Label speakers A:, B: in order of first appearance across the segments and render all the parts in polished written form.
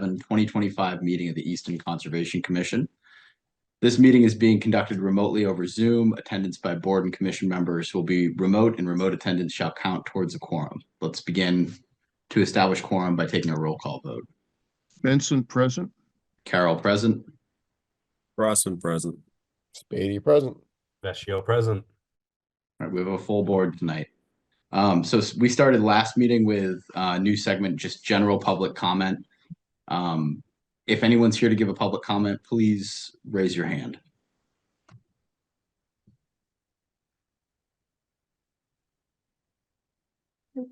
A: 2025 meeting of the Easton Conservation Commission. This meeting is being conducted remotely over Zoom. Attendance by board and commission members will be remote, and remote attendance shall count towards a quorum. Let's begin to establish quorum by taking a roll call vote.
B: Benson present.
A: Carroll present.
C: Rossman present.
D: Spady present.
E: Vecchio present.
A: All right, we have a full board tonight. So we started last meeting with a new segment, just general public comment. If anyone's here to give a public comment, please raise your hand. All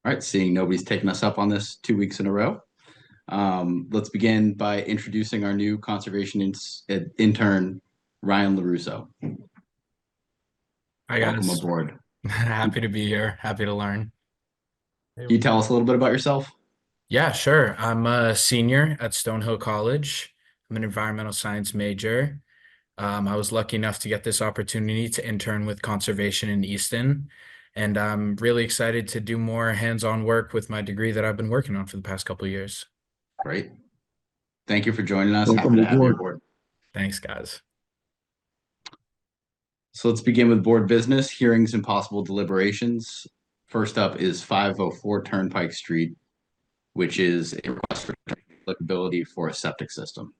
A: right, seeing nobody's taken us up on this 2 weeks in a row. Let's begin by introducing our new conservation intern, Ryan LaRusso.
F: Hi guys.
A: Welcome aboard.
F: Happy to be here. Happy to learn.
A: Can you tell us a little bit about yourself?
F: Yeah, sure. I'm a senior at Stonehill College. I'm an environmental science major. I was lucky enough to get this opportunity to intern with conservation in Easton, and I'm really excited to do more hands-on work with my degree that I've been working on for the past couple of years.
A: Great. Thank you for joining us.
B: Welcome
A: Happy to have you
B: aboard.
A: aboard.
F: Thanks, guys.
A: So let's begin with board business, hearings and possible deliberations. First up is 504 Turnpike Street, which is a request for applicability for a septic system.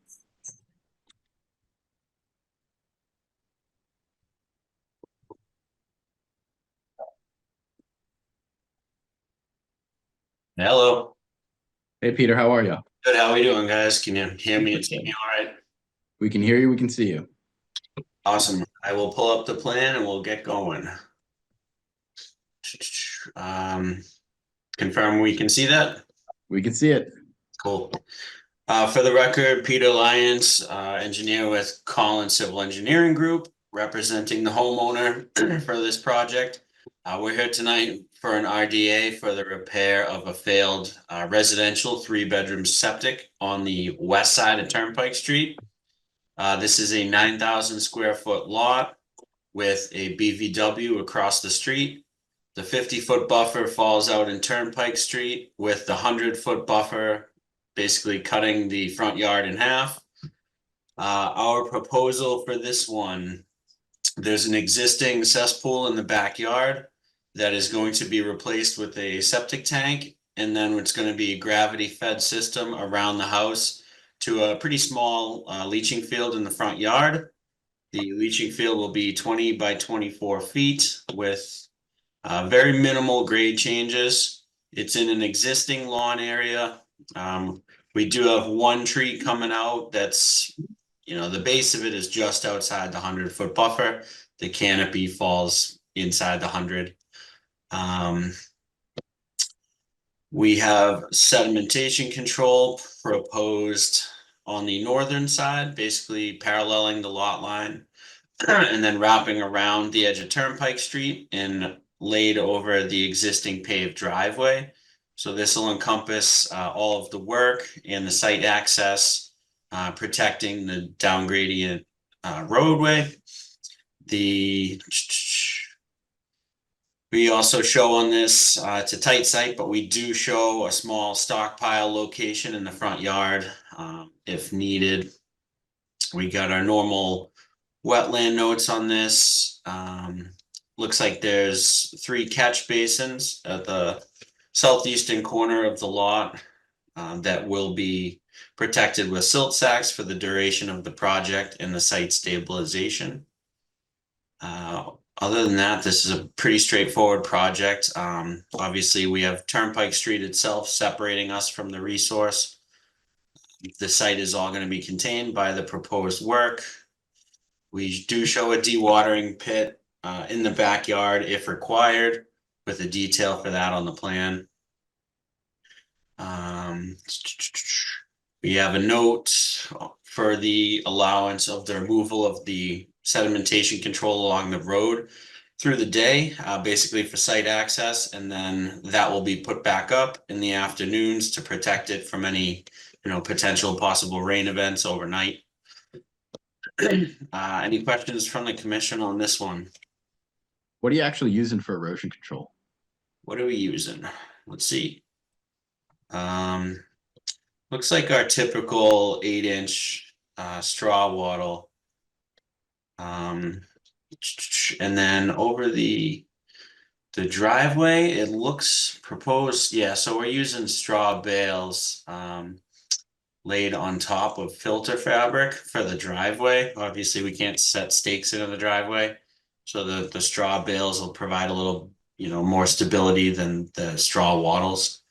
G: Hello.
A: Hey, Peter, how are you?
G: Good. How are we doing, guys? Can you hear me and see me all right?
A: We can hear you. We can see you.
G: Awesome. I will pull up the plan and we'll get going. Confirm we can see that?
A: We can see it.
G: Cool. For the record, Peter Lyons, engineer with Collins Civil Engineering Group, representing the homeowner for this project. We're here tonight for an RDA for the repair of a failed residential 3-bedroom septic on the west side of Turnpike Street. This is a 9,000 square foot lot with a BVW across the street. The 50-foot buffer falls out in Turnpike Street with the 100-foot buffer basically cutting the front yard in half. Our proposal for this one, there's an existing cesspool in the backyard that is going to be replaced with a septic tank, and then it's going to be a gravity fed system around the house to a pretty small leaching field in the front yard. The leaching field will be 20 by 24 feet with very minimal grade changes. It's in an existing lawn area. We do have one tree coming out that's, the base of it is just outside the 100-foot buffer. The canopy falls inside the 100. We have sedimentation control proposed on the northern side, basically paralleling the lot line and then wrapping around the edge of Turnpike Street and laid over the existing paved driveway. So this will encompass all of the work and the site access, protecting the down gradient roadway. We also show on this, it's a tight site, but we do show a small stockpile location in the front yard if needed. We got our normal wetland notes on this. Looks like there's 3 catch basins at the southeastern corner of the lot that will be protected with silt sacks for the duration of the project and the site stabilization. Other than that, this is a pretty straightforward project. Obviously, we have Turnpike Street itself separating us from the resource. The site is all going to be contained by the proposed work. We do show a dewatering pit in the backyard if required, with a detail for that on the plan. We have a note for the allowance of the removal of the sedimentation control along the road through the day, basically for site access, and then that will be put back up in the afternoons to protect it from any potential possible rain events overnight. Any questions from the commission on this one?
A: What are you actually using for erosion control?
G: What are we using? Let's see. Looks like our typical 8-inch straw wattle. And then over the driveway, it looks proposed. Yeah, so we're using straw bales laid on top of filter fabric for the driveway. Obviously, we can't set stakes into the driveway, so the straw bales will provide a little, more stability than the straw wattles.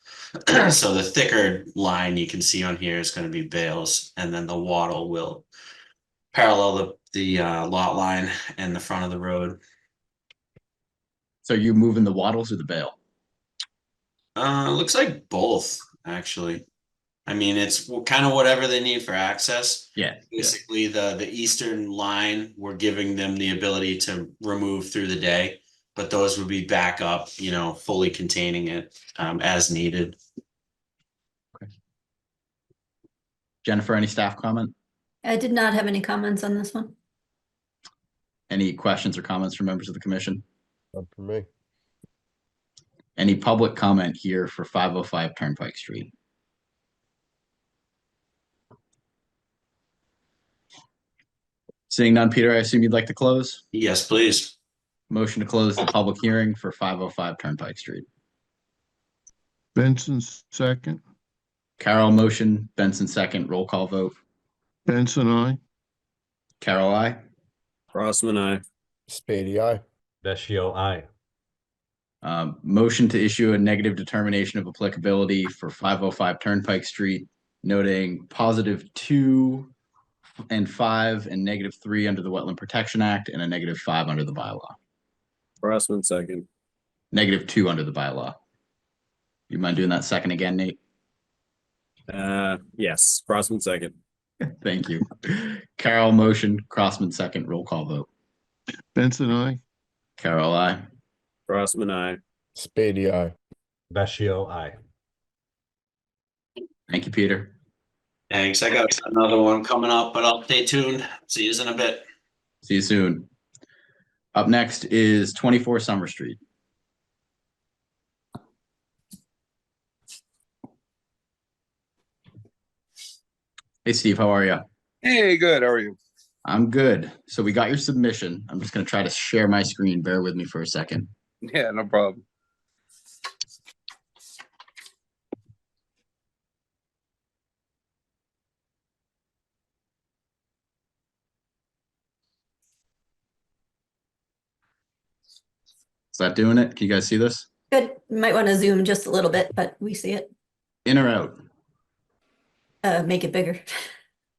G: So the thicker line you can see on here is going to be bales, and then the wattle will parallel the lot line and the front of the road.
A: So you moving the wattles or the bale?
G: Looks like both, actually. I mean, it's kind of whatever they need for access.
A: Yeah.
G: Basically, the eastern line, we're giving them the ability to remove through the day, but those would be back up, fully containing it as needed.
A: Jennifer, any staff comment?
D: I did not have any comments on this one.
A: Any questions or comments from members of the commission?
C: Not for me.
A: Any public comment here for 505 Turnpike Street? Seeing none, Peter, I assume you'd like to close?
G: Yes, please.
A: Motion to close the public hearing for 505 Turnpike Street.
B: Benson, second.
A: Carol, motion. Benson, second. Roll call vote.
B: Benson, I.
A: Carol, I.
C: Crossman, aye.
E: Spady, aye.
H: Vecchio, aye.
A: Motion to issue a negative determination of applicability for 505 Turnpike Street, noting +2 and 5 and -3 under the Wetland Protection Act and a -5 under the bylaw.
C: Crossman, second.
A: -2 under the bylaw. You mind doing that second again, Nate?
C: Yes. Crossman, second.
A: Thank you. Carol, motion. Crossman, second. Roll call vote.
B: Benson, I.
A: Carol, I.
C: Crossman, aye.
E: Spady, aye.
H: Vecchio, aye.
A: Thank you, Peter.
G: Thanks. I got another one coming up, but I'll stay tuned. See you in a bit.
A: See you soon. Up next is 24 Summer Street. Hey, Steve, how are you?
I: Hey, good. How are you?
A: I'm good. So we got your submission. I'm just going to try to share my screen. Bear with me for a second.
I: Yeah, no problem.
A: Is that doing it? Can you guys see this?
D: Good. You might want to zoom just a little bit, but we see it.
A: In or out?
D: Make it bigger.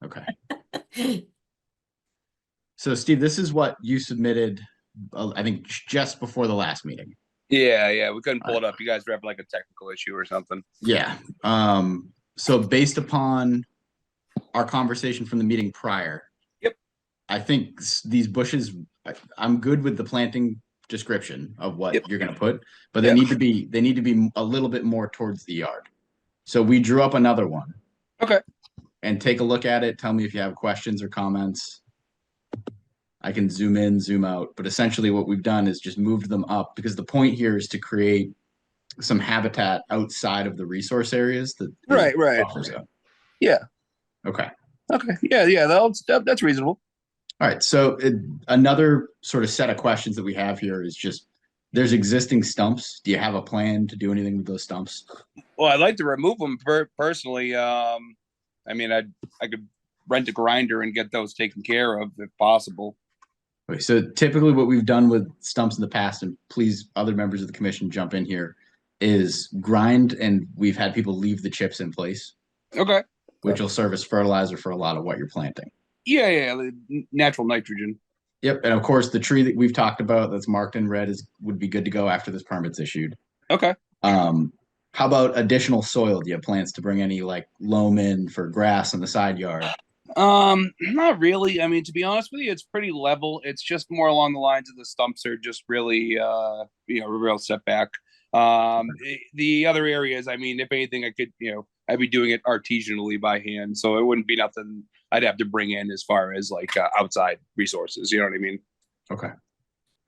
A: Okay. So, Steve, this is what you submitted, I think, just before the last meeting.
I: Yeah, we couldn't pull it up. You guys were having like a technical issue or something.
A: Yeah. So based upon our conversation from the meeting prior.
I: Yep.
A: I think these bushes, I'm good with the planting description of what you're gonna put, but they need to be a little bit more towards the yard. So we drew up another one.
I: Okay.
A: And take a look at it. Tell me if you have questions or comments. I can zoom in, zoom out, but essentially what we've done is just moved them up because the point here is to create some habitat outside of the resource areas that
I: Right. Yeah.
A: Okay.
I: Yeah. That's reasonable.
A: All right. So another sort of set of questions that we have here is just there's existing stumps. Do you have a plan to do anything with those stumps?
I: Well, I'd like to remove them personally. I mean, I could rent a grinder and get those taken care of if possible.
A: Okay, so typically what we've done with stumps in the past, and please other members of the commission jump in here, is grind, and we've had people leave the chips in place.
I: Okay.
A: Which will serve as fertilizer for a lot of what you're planting.
I: Yeah, natural nitrogen.
A: Yep, and of course the tree that we've talked about that's marked in red would be good to go after this permit's issued.
I: Okay.
A: How about additional soil? Do you have plans to bring any like loam in for grass in the side yard?
I: Not really. I mean, to be honest with you, it's pretty level. It's just more along the lines of the stumps are just really, real setback. The other areas, I mean, if anything, I could, I'd be doing it artisanally by hand. So it wouldn't be nothing I'd have to bring in as far as like outside resources. You know what I mean?
A: Okay.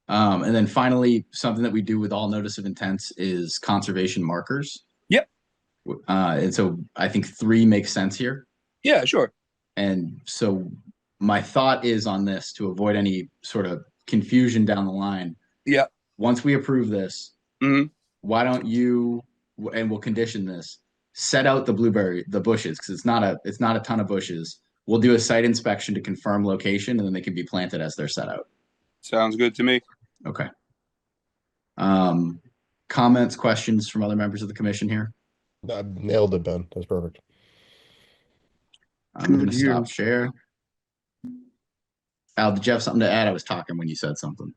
A: And then finally, something that we do with all notice of intents is conservation markers.
I: Yep.
A: And so I think 3 makes sense here.
I: Yeah, sure.
A: And so my thought is on this, to avoid any sort of confusion down the line.
I: Yeah.
A: Once we approve this,
I: Mhm.
A: why don't you, and we'll condition this, set out the bushes, because it's not a ton of bushes. We'll do a site inspection to confirm location, and then they can be planted as they're set out.
I: Sounds good to me.
A: Okay. Comments, questions from other members of the commission here?
E: Nailed it, Ben. That's perfect.
A: I'm gonna
B: Good here.
A: stop share. Al, did you have something to add? I was talking when you said something.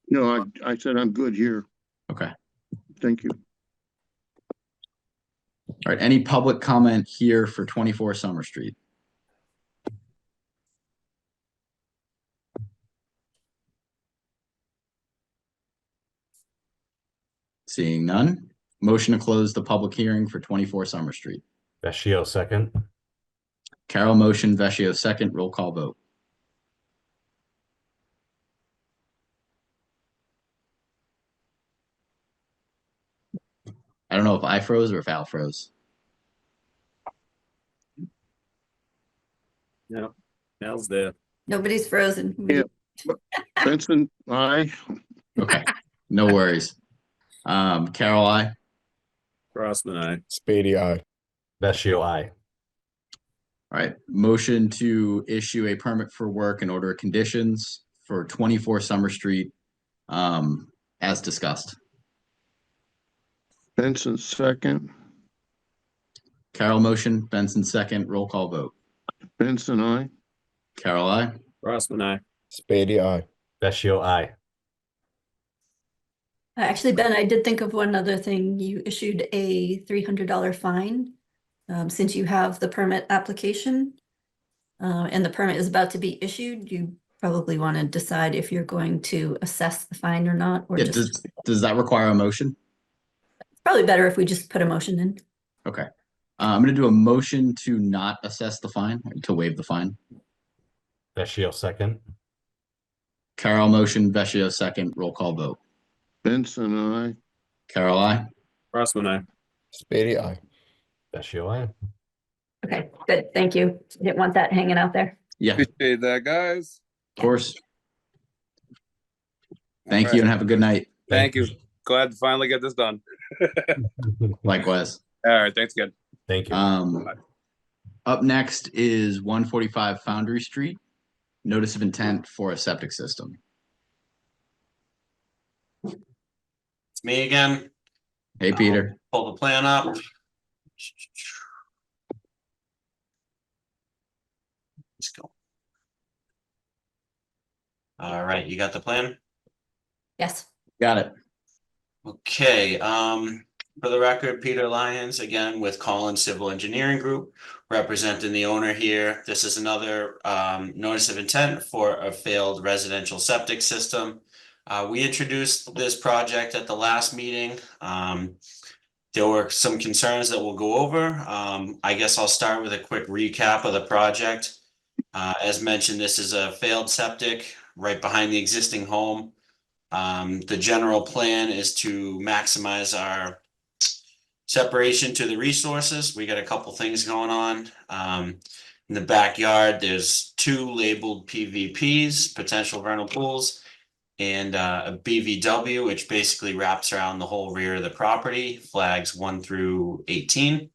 B: No, I said I'm good here.
A: Okay.
B: Thank you.
A: All right. Any public comment here for 24 Summer Street? Seeing none. Motion to close the public hearing for 24 Summer Street.
H: Vecchio, second.
A: Carol motion, Vecchio second, roll call vote. I don't know if I froze or if Al froze.
C: Yeah. Al's there.
D: Nobody's frozen.
B: Yeah. Benson, aye.
A: Okay, no worries. Carol, I.
C: Crossman, aye.
E: Spady, aye.
H: Vecchio, aye.
A: All right, motion to issue a permit for work and order of conditions for 24 Summer Street, as discussed.
B: Benson, second.
A: Carol motion, Benson second, roll call vote.
B: Benson, aye.
A: Carol, I.
C: Crossman, aye.
E: Spady, aye.
H: Vecchio, aye.
D: Actually, Ben, I did think of one other thing. You issued a $300 fine since you have the permit application and the permit is about to be issued. You probably want to decide if you're going to assess the fine or not, or
A: Yeah,
D: just
A: does that require a motion?
D: it's probably better if we just put a motion in.
A: Okay. I'm gonna do a motion to not assess the fine, to waive the fine.
H: Vecchio, second.
A: Carol motion, Vecchio second, roll call vote.
B: Benson, aye.
A: Carol, I.
C: Crossman, aye.
E: Spady, aye.
H: Vecchio, aye.
D: Okay, good. Thank you. Didn't want that hanging out there.
A: Yeah, of
I: Appreciate that, guys.
A: course. Thank
I: All
A: you
I: right.
A: and have a good night.
I: Thank you. Glad to finally get this done.
A: Likewise.
I: All right, thanks again.
H: Thank you.
A: Up next is 145 Foundry Street. Notice of intent for a septic system.
G: It's me again.
A: Hey, Peter.
G: Pull the plan up. Let's go. All right, you got the plan?
D: Yes.
A: Got it.
G: Okay, for the record, Peter Lyons, again with Collins Civil Engineering Group, representing the owner here. This is another notice of intent for a failed residential septic system. We introduced this project at the last meeting. There were some concerns that we'll go over. I guess I'll start with a quick recap of the project. As mentioned, this is a failed septic right behind the existing home. The general plan is to maximize our separation to the resources. We got a couple things going on. In the backyard, there's 2 labeled PVPs, potential vernal pools, and a BVW, which basically wraps around the whole rear of the property, flags 1 through 18.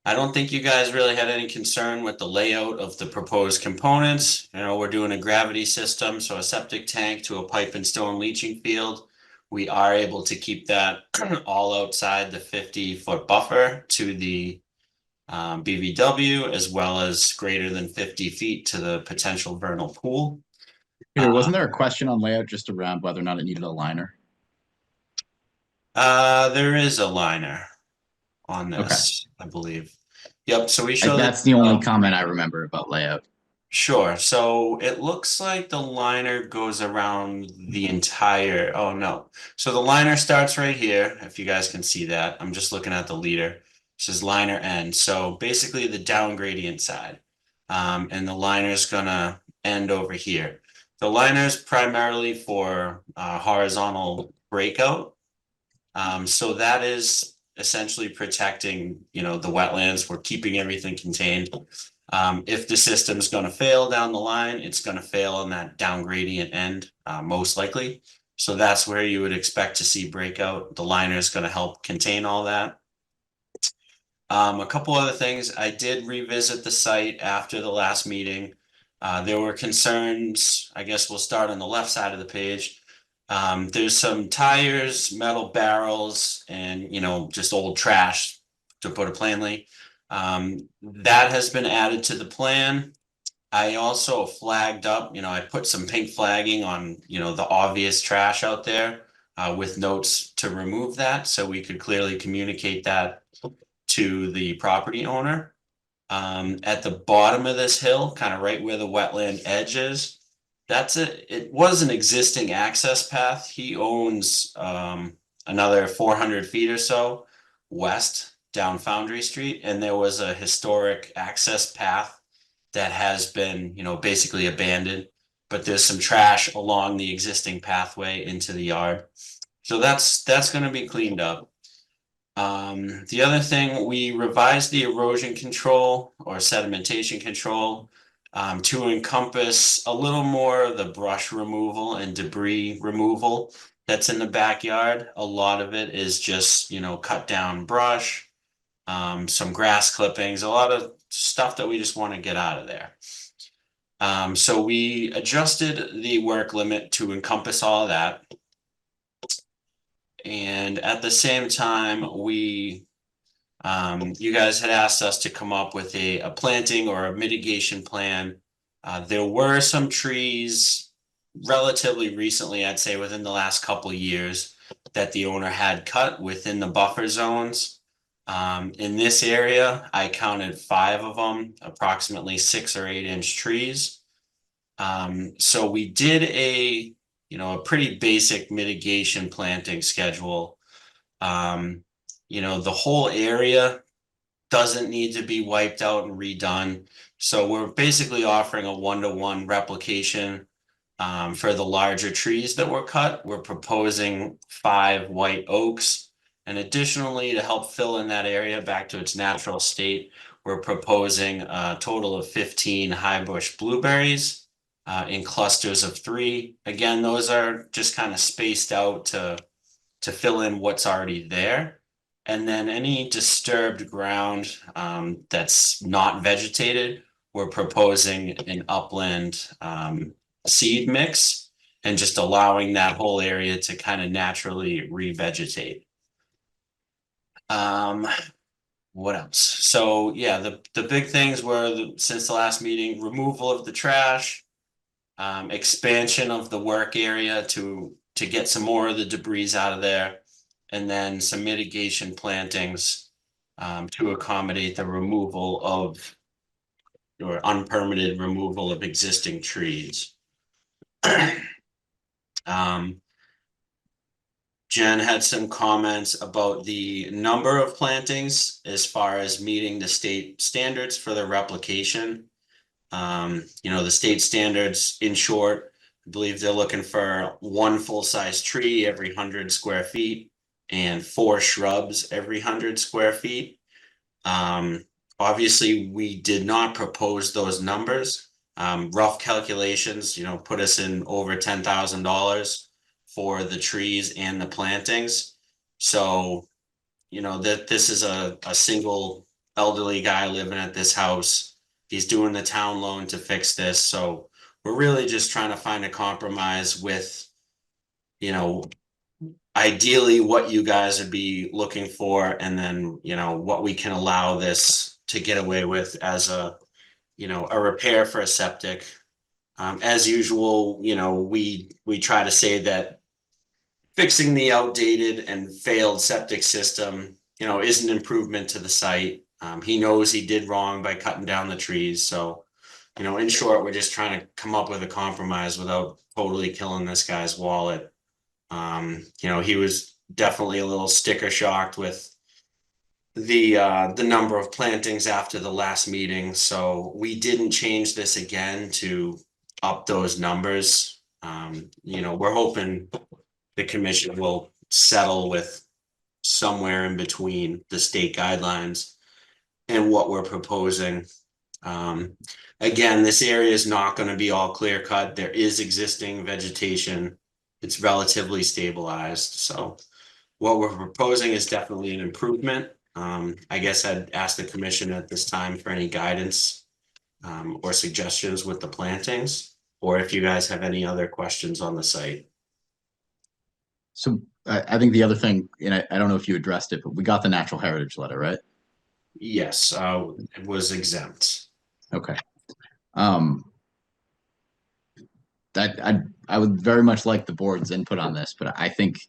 G: I don't think you guys really had any concern with the layout of the proposed components. You know, we're doing a gravity system, so a septic tank to a pipe and stone leaching field. We are able to keep that all outside the 50-foot buffer to the BVW, as well as greater than 50 feet to the potential vernal pool.
A: Peter, wasn't there a question on layout just around whether or not it needed a liner?
G: There is a liner on this, I believe. Yep, so we show
A: That's the only comment I remember about layout.
G: Sure. So it looks like the liner goes around the entire, oh no. So the liner starts right here, if you guys can see that. I'm just looking at the leader. It says liner end. So basically the down gradient side. And the liner is gonna end over here. The liner is primarily for horizontal breakout. So that is essentially protecting, the wetlands. We're keeping everything contained. If the system's gonna fail down the line, it's gonna fail on that down gradient end, most likely. So that's where you would expect to see breakout. The liner is gonna help contain all that. A couple other things, I did revisit the site after the last meeting. There were concerns, I guess we'll start on the left side of the page. There's some tires, metal barrels, and, just old trash, to put it plainly. That has been added to the plan. I also flagged up, I put some pink flagging on, the obvious trash out there, with notes to remove that, so we could clearly communicate that to the property owner. At the bottom of this hill, kind of right where the wetland edge is, it was an existing access path. He owns another 400 feet or so west down Foundry Street, and there was a historic access path that has been, basically abandoned, but there's some trash along the existing pathway into the yard. So that's going to be cleaned up. The other thing, we revised the erosion control or sedimentation control to encompass a little more of the brush removal and debris removal that's in the backyard. A lot of it is just, cut down brush, some grass clippings, a lot of stuff that we just want to get out of there. So we adjusted the work limit to encompass all of that. And at the same time, you guys had asked us to come up with a planting or a mitigation plan. There were some trees relatively recently, I'd say within the last couple of years, that the owner had cut within the buffer zones. In this area, I counted 5 of them, approximately 6 or 8 inch trees. So we did a pretty basic mitigation planting schedule. The whole area doesn't need to be wiped out and redone. So we're basically offering a 1-to-1 replication for the larger trees that were cut. We're proposing 5 white oaks. And additionally, to help fill in that area back to its natural state, we're proposing a total of 15 high bush blueberries in clusters of 3. Again, those are just kind of spaced out to fill in what's already there. And then any disturbed ground that's not vegetated, we're proposing an upland seed mix and just allowing that whole area to kind of naturally revegetate. What else? So yeah, the big things were, since the last meeting, removal of the trash, expansion of the work area to get some more of the debris out of there, and then some mitigation plantings to accommodate the removal of, or unpermitted removal of, existing trees. Jen had some comments about the number of plantings as far as meeting the state standards for the replication. The state standards, in short, I believe they're looking for 1 full-size tree every 100 square feet and 4 shrubs every 100 square feet. Obviously, we did not propose those numbers. Rough calculations, put us in over $10,000 for the trees and the plantings. So, that this is a single elderly guy living at this house. He's doing the town loan to fix this. So we're really just trying to find a compromise with, ideally what you guys would be looking for, and then, what we can allow this to get away with as a repair for a septic. As usual, we try to say that fixing the outdated and failed septic system, is an improvement to the site. He knows he did wrong by cutting down the trees. So, in short, we're just trying to come up with a compromise without totally killing this guy's wallet. He was definitely a little sticker shocked with the number of plantings after the last meeting. So we didn't change this again to up those numbers. We're hoping the commission will settle with somewhere in between the state guidelines and what we're proposing. Again, this area is not going to be all clear cut. There is existing vegetation. It's relatively stabilized. So what we're proposing is definitely an improvement. I guess I'd ask the commission at this time for any guidance or suggestions with the plantings, or if you guys have any other questions on the site.
A: So I think the other thing, and I don't know if you addressed it, but we got the natural heritage letter, right?
G: Yes, it was exempt.
A: Okay. That I would very much like the board's input on this, but I think,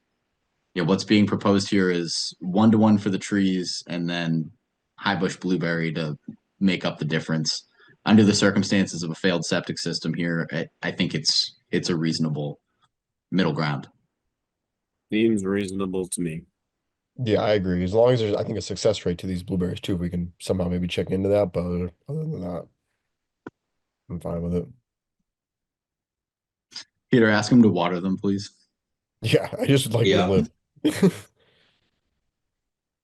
A: you know, what's being proposed here is 1-to-1 for the trees and then high bush blueberry to make up the difference. Under the circumstances of a failed septic system here, I think it's a reasonable middle ground.
C: Seems reasonable to me.
E: Yeah, I agree. As long as there's, I think, a success rate to these blueberries too, if we can somehow maybe check into that, but other than that, I'm fine with it.
A: Peter, ask him to water them, please.
E: Yeah, I just would like
G: Yeah.
E: to live.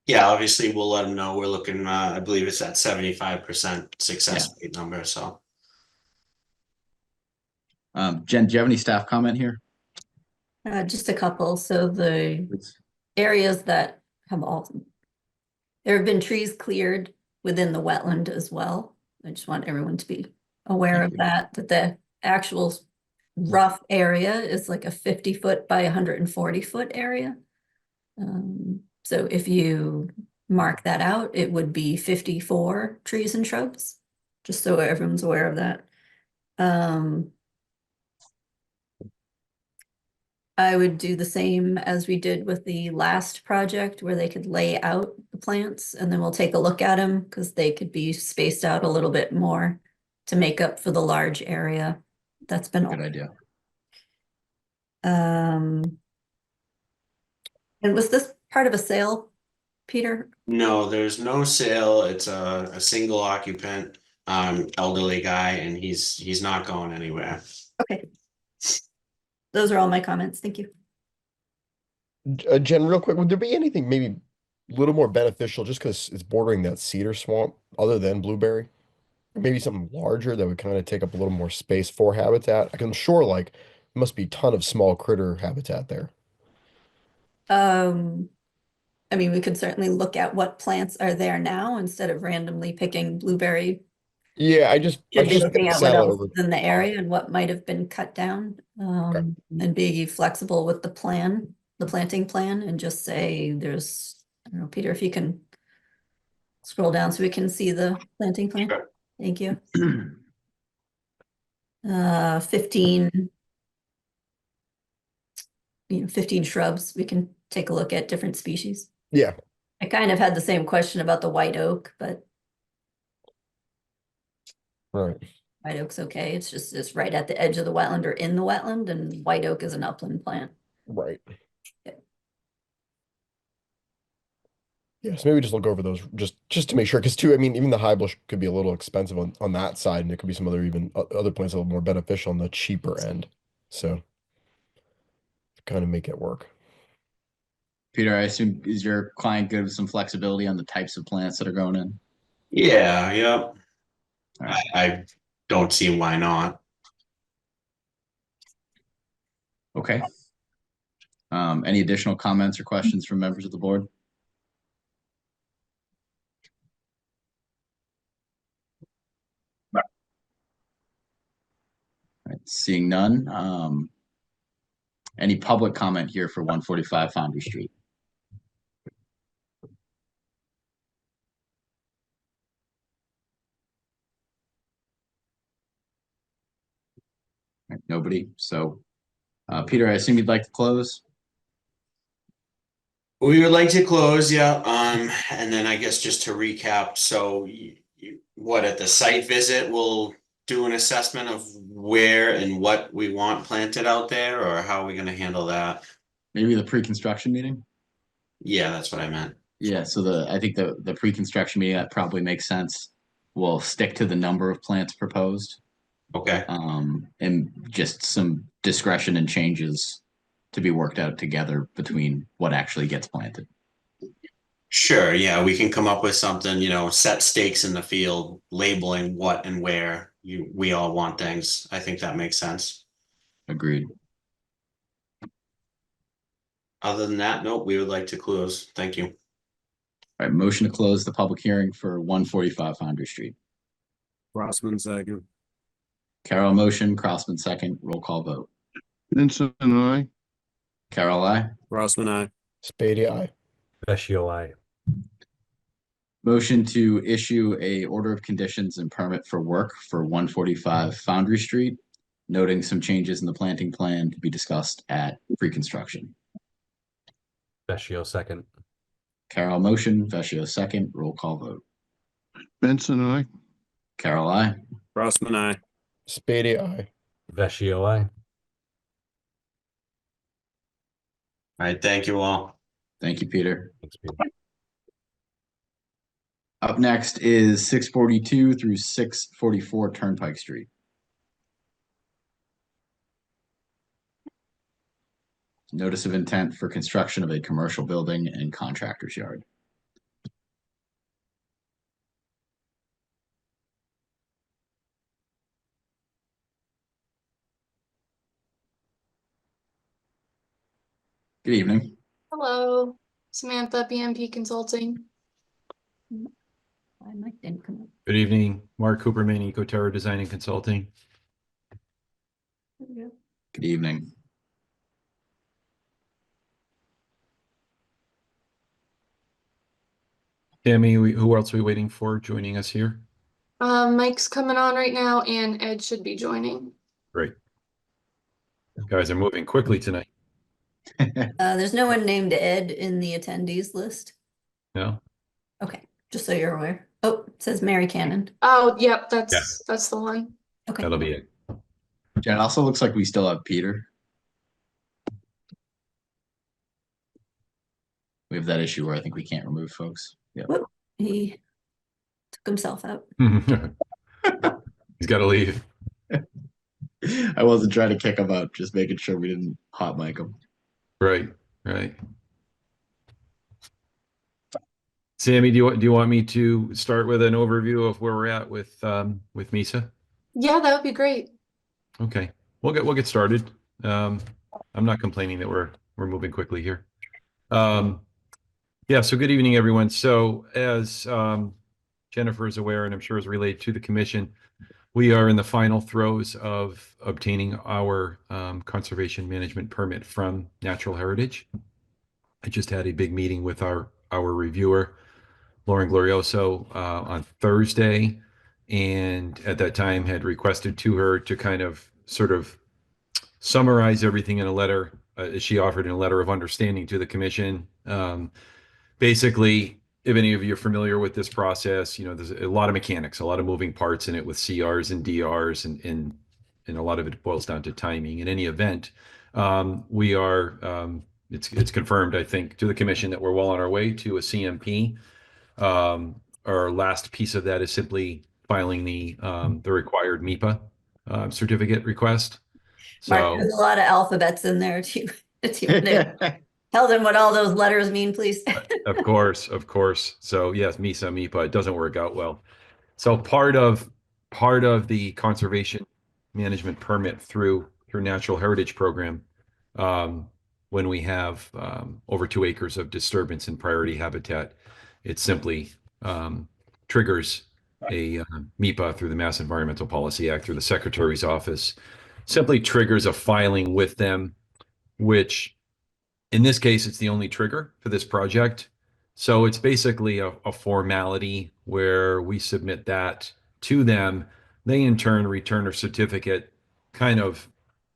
G: Yeah, obviously we'll let them know. We're looking, I believe it's at 75% success rate number, so.
A: Jen, do you have any staff comment here?
D: Just a couple. So the areas that have there have been trees cleared within the wetland as well. I just want everyone to be aware of that the actual rough area is like a 50-foot by 140-foot area. So if you mark that out, it would be 54 trees and shrubs, just so everyone's aware of that. I would do the same as we did with the last project where they could lay out the plants and then we'll take a look at them because they could be spaced out a little bit more to make up for the large area. That's been
A: Good idea.
D: And was this part of a sale, Peter?
G: No, there's no sale. It's a single occupant, elderly guy, and he's not going anywhere.
D: Okay. Those are all my comments. Thank you.
E: Jen, real quick, would there be anything maybe a little more beneficial just because it's bordering that cedar swamp other than blueberry? Maybe something larger that would kind of take up a little more space for habitat. I'm sure like there must be a ton of small critter habitat there.
D: I mean, we could certainly look at what plants are there now instead of randomly picking blueberry.
E: Yeah, I just
D: Should be
E: gonna
D: looking at what
E: sell it
D: else
E: over.
D: is in the area and what might have been cut down. And be flexible with the planting plan, and just say there's, I don't know, Peter, if you can scroll down so we can see the planting plan.
G: Sure.
D: Thank you. 15, 15 shrubs. We can take a look at different species.
E: Yeah,
D: I kind of had the same question about the white oak, but
E: right.
D: white oak's okay. It's right at the edge of the wetland or in the wetland, and white oak is an upland plant.
E: Right.
D: Yeah.
E: Yeah, so maybe just look over those just to make sure, because too, I mean, even the high bush could be a little expensive on that side, and there could be some other even other plants a little more beneficial on the cheaper end. So kind of make it work.
A: Peter, I assume, is your client good with some flexibility on the types of plants that are going in?
G: Yeah, yep.
A: All right.
G: I don't see why not.
A: Okay. Any additional comments or questions from members of the board? All right, seeing none. Any public comment here for 145 Foundry Street? All right, nobody. So, Peter, I assume you'd like to close?
G: We would like to close, yeah. And then I guess just to recap, so what, at the site visit, we'll do an assessment of where and what we want planted out there, or how are we gonna handle that?
A: Maybe the pre-construction meeting?
G: Yeah, that's what I meant.
A: Yeah, so I think the pre-construction meeting, that probably makes sense. We'll stick to the number of plants proposed.
G: Okay,
A: And just some discretion and changes to be worked out together between what actually gets planted.
G: Sure, yeah, we can come up with something, set stakes in the field, labeling what and where we all want things. I think that makes sense.
A: Agreed.
G: Other than that, nope, we would like to close. Thank you.
A: All right, motion to close the public hearing for 145 Foundry Street.
C: Crossman second.
A: Carol motion, Crossman second, roll call vote.
B: Benson, I.
A: Carol, I.
C: Crossman, aye.
E: Spady, aye.
H: Vecchio, I.
A: Motion to issue a order of conditions and permit for work for 145 Foundry Street, noting some changes in the planting plan to be discussed at pre-construction.
H: Vecchio, second.
A: Carol motion, Vecchio second, roll call vote.
B: Benson, I.
A: Carol, I.
C: Crossman, aye.
E: Spady, aye.
H: Vecchio, I.
G: All right, thank you all.
A: Thank you, Peter.
H: Thanks, Peter.
A: Up next is 642 through 644 Turnpike Street. Notice of intent for construction of a commercial building and contractor's yard. Good evening.
J: Hello, Samantha, BMP Consulting.
D: My mic didn't come up.
K: Good evening, Mark Cooperman, EcoTerra Design and Consulting.
D: There we go.
A: Good evening.
K: Tammy, who else are we waiting for joining us here?
J: Mike's coming on right now and Ed should be joining.
K: Great. Guys are moving quickly tonight.
D: There's no one named Ed in the attendees list.
K: No?
D: Okay, just so you're aware. Oh, it says Mary Cannon.
J: Oh, yep, that's
K: Yeah.
J: that's the one.
D: Okay.
K: That'll be it.
A: Jen, also looks like we still have Peter. We have that issue where I think we can't remove folks. Yep.
D: Whoop, he took himself out.
K: He's got to leave.
A: I wasn't trying to kick him out, just making sure we didn't hot mic him.
K: Right, right. Sammy, do you want me to start with an overview of where we're at with MISA?
J: Yeah, that would be great.
K: Okay, we'll get started. I'm not complaining that we're moving quickly here. Yeah, so good evening, everyone. So as Jennifer is aware, and I'm sure is relayed to the commission, we are in the final throes of obtaining our conservation management permit from Natural Heritage. I just had a big meeting with our reviewer, Lauren Glorioso, on Thursday, and at that time had requested to her to kind of sort of summarize everything in a letter, she offered in a letter of understanding to the commission. Basically, if any of you are familiar with this process, there's a lot of mechanics, a lot of moving parts in it with CRs and DRs, and a lot of it boils down to timing. In any event, we are, it's confirmed, I think, to the commission that we're well on our way to a CMP. Our last piece of that is simply filing the required MIPA certificate request.
D: Mark,
K: So,
D: there's a lot of alphabets in there too. Tell them what all those letters mean, please.
K: of course. So yes, MISA, MIPA, it doesn't work out well. So part of the conservation management permit through Natural Heritage Program, when we have over 2 acres of disturbance in priority habitat, it simply triggers a MIPA through the Mass Environmental Policy Act through the Secretary's office, simply triggers a filing with them, which in this case, it's the only trigger for this project. So it's basically a formality where we submit that to them. They in turn return a certificate, kind of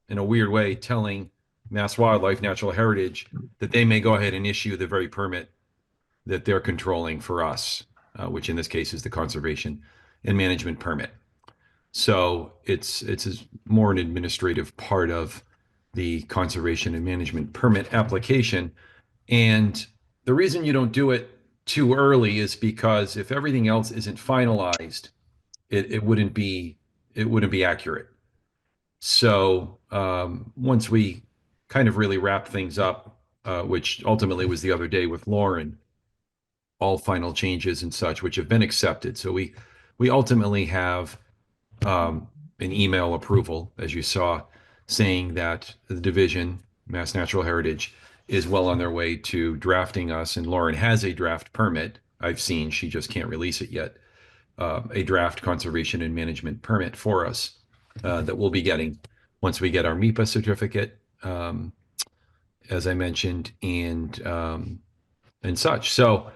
K: in a weird way, telling Mass Wildlife Natural Heritage that they may go ahead and issue the very permit that they're controlling for us, which in this case is the conservation and management permit. So it's more an administrative part of the conservation and management permit application. And the reason you don't do it too early is because if everything else isn't finalized, it wouldn't be accurate. So once we kind of really wrap things up, which ultimately was the other day with Lauren, all final changes and such, which have been accepted. So we ultimately have an email approval, as you saw, saying that the division, Mass Natural Heritage, is well on their way to drafting us, and Lauren has a draft permit. I've seen, she just can't release it yet. A draft conservation and management permit for us that we'll be getting once we get our MIPA certificate, as I mentioned, and such. So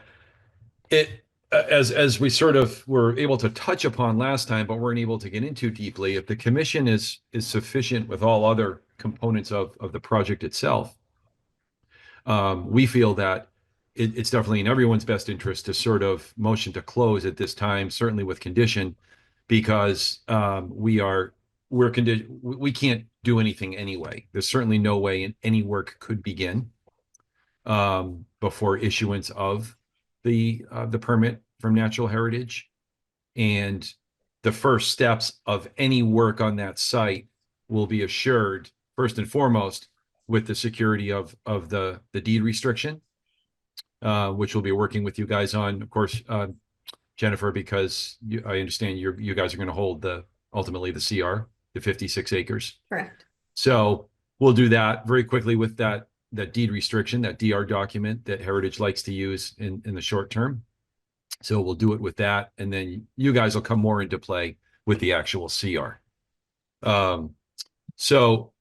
K: as we sort of were able to touch upon last time, but weren't able to get into deeply, if the commission is sufficient with all other components of the project itself, we feel that it's definitely in everyone's best interest to sort of motion to close at this time, certainly with condition, because we can't do anything anyway. There's certainly no way any work could begin before issuance of the permit from Natural Heritage, and the first steps of any work on that site will be assured first and foremost with the security of the deed restriction, which we'll be working with you guys on, of course, Jennifer, because I understand you guys are going to hold ultimately the CR, the 56 acres.
D: Correct.
K: So we'll do that very quickly with that deed restriction, that DR document that Heritage likes to use in the short term. So we'll do it with that, and then you guys will come more into play with the actual CR. So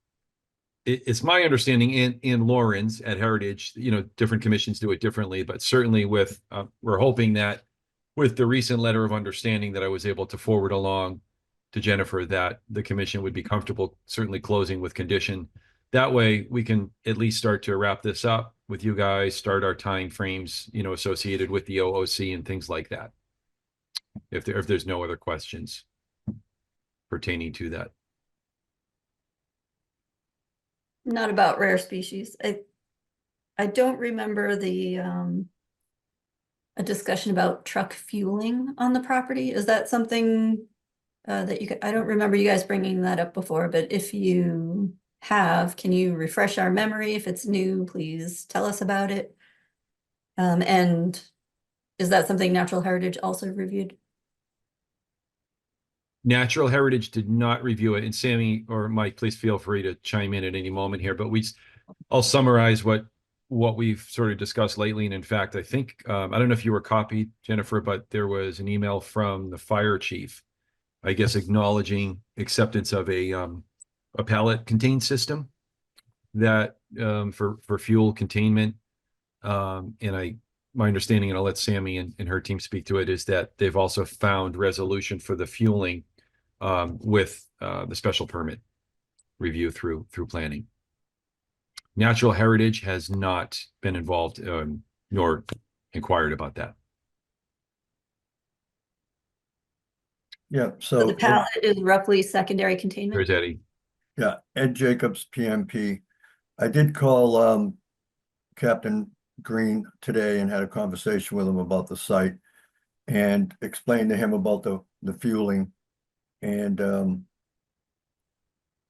K: it's my understanding in Lawrence at Heritage, different commissions do it differently, but certainly with we're hoping that with the recent letter of understanding that I was able to forward along to Jennifer, that the commission would be comfortable certainly closing with condition. That way we can at least start to wrap this up with you guys, start our time frames, associated with the OOC and things like that. If there's no other questions pertaining to that.
D: Not about rare species. I don't remember a discussion about truck fueling on the property. Is that something that I don't remember you guys bringing that up before, but if you have, can you refresh our memory? If it's new, please tell us about it. And is that something Natural Heritage also reviewed?
K: Natural Heritage did not review it, and Sammy or Mike, please feel free to chime in at any moment here, but I'll summarize what we've sort of discussed lately. And in fact, I think, I don't know if you were copied, Jennifer, but there was an email from the fire chief, I guess, acknowledging acceptance of a pallet contained system that for fuel containment. And my understanding, and I'll let Sammy and her team speak to it, is that they've also found resolution for the fueling with the special permit review through planning. Natural Heritage has not been involved nor inquired about that.
L: Yeah,
D: So the pallet is roughly secondary containment?
K: There's Eddie.
L: Yeah, Ed Jacobs, PMP. I did call Captain Green today and had a conversation with him about the site and explained to him about the fueling. And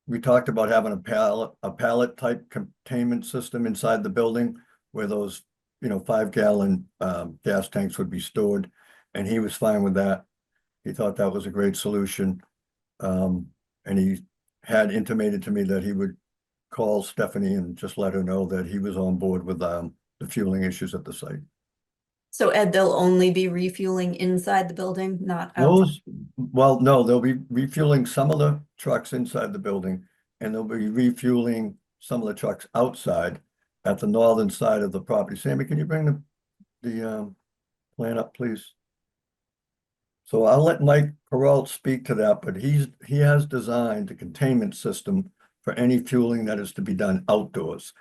L: we talked about having a pallet type containment system inside the building where those 5-gallon gas tanks would be stored, and he was fine with that. He thought that was a great solution, and he had intimated to me that he would call Stephanie and just let her know that he was on board with the fueling issues at the site.
D: So Ed, they'll only be refueling inside the building, not outside?
L: Well, no, they'll be refueling some of the trucks inside the building, and they'll be refueling some of the trucks outside at the northern side of the property. Sammy, can you bring the plan up, please? So I'll let Mike Peralt speak to that, but he has designed a containment system for any fueling that is to be done outdoors.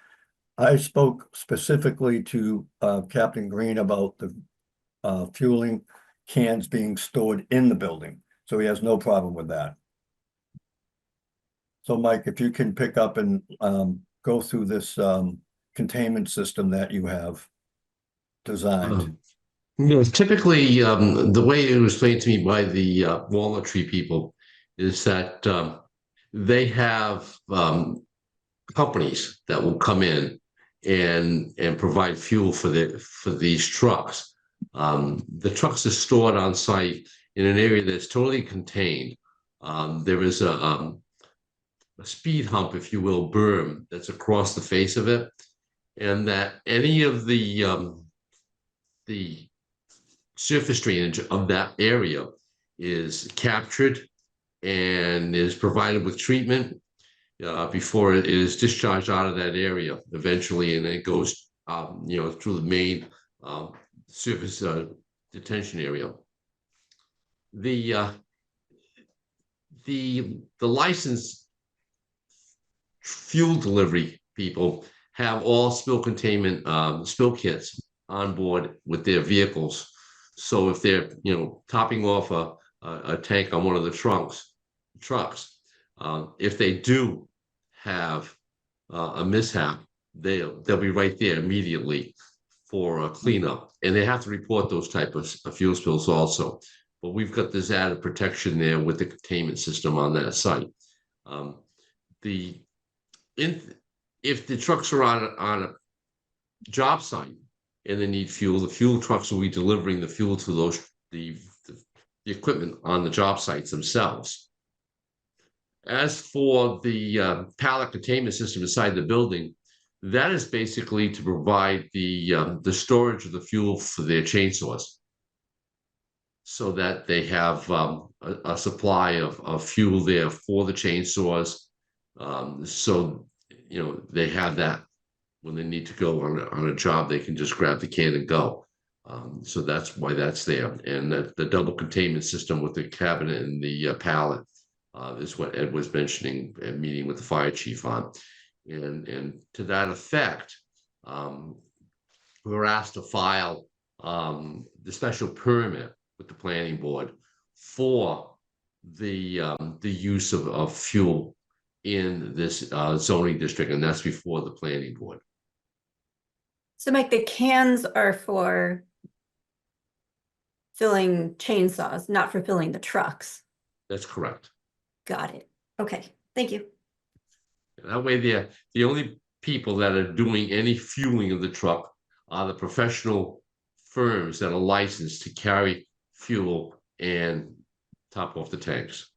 L: I spoke specifically to Captain Green about the fueling cans being stored in the building, so he has no problem with that. So Mike, if you can pick up and go through this containment system that you have designed.
M: Typically, the way it was explained to me by the Walnut Tree people is that they have companies that will come in and provide fuel for these trucks. The trucks are stored on site in an area that's totally contained. There is a speed hump, if you will, berm that's across the face of it, and that any of the surface drainage of that area is captured and is provided with treatment before it is discharged out of that area eventually, and it goes through the main surface detention area. The licensed fuel delivery people have all spill containment spill kits on board with their vehicles. So if they're topping off a tank on one of the trucks, if they do have a mishap, they'll be right there immediately for a cleanup, and they have to report those type of fuel spills also. But we've got this added protection there with the containment system on that site. If the trucks are on a job site and they need fuel, the fuel trucks will be delivering the fuel to the equipment on the job sites themselves. As for the pallet containment system inside the building, that is basically to provide the storage of the fuel for their chainsaws, so that they have a supply of fuel there for the chainsaws. So they have that when they need to go on a job, they can just grab the can and go. So that's why that's there. And the double containment system with the cabinet and the pallet is what Ed was mentioning and meeting with the fire chief on. And to that effect, we were asked to file the special permit with the planning board for the use of fuel in this zoning district, and that's before the planning board.
D: So Mike, the cans are for filling chainsaws, not for filling the trucks.
M: That's correct.
D: Got it. Okay, thank you.
M: That way, the only people that are doing any fueling of the truck are the professional firms that are licensed to carry fuel and top off the tanks.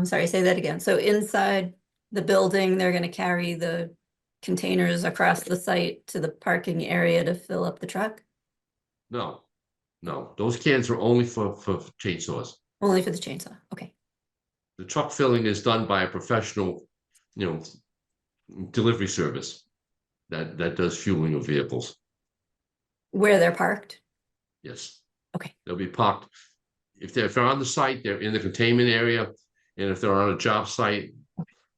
D: Sorry, say that again. So inside the building, they're going to carry the containers across the site to the parking area to fill up the truck?
M: No, those cans are only for chainsaws.
D: Only for the chainsaw. Okay.
M: The truck filling is done by a professional, delivery service that does fueling of vehicles.
D: Where they're parked?
M: Yes.
D: Okay.
M: They'll be parked. If they're on the site, they're in the containment area. And if they're on a job site,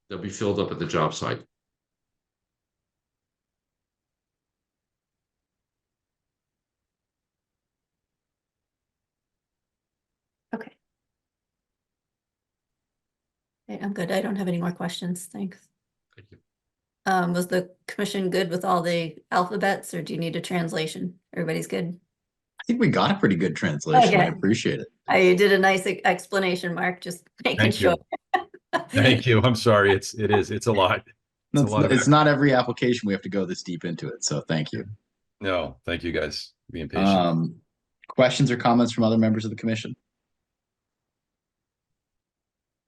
M: they'll be filled up at the job site.
D: Okay. Okay, I'm good. I don't have any more questions. Thanks.
M: Thank you.
D: Was the commission good with all the alphabets, or do you need a translation? Everybody's good?
A: I think we got a pretty good translation. I
D: Okay.
A: appreciate it.
D: I did a nice explanation, Mark, just making
K: Thank
D: sure.
K: you. Thank you. I'm sorry. It's a lot.
A: It's not every application we have to go this deep into it. So thank you.
K: No, thank you guys for being patient.
A: Questions or comments from other members of the commission?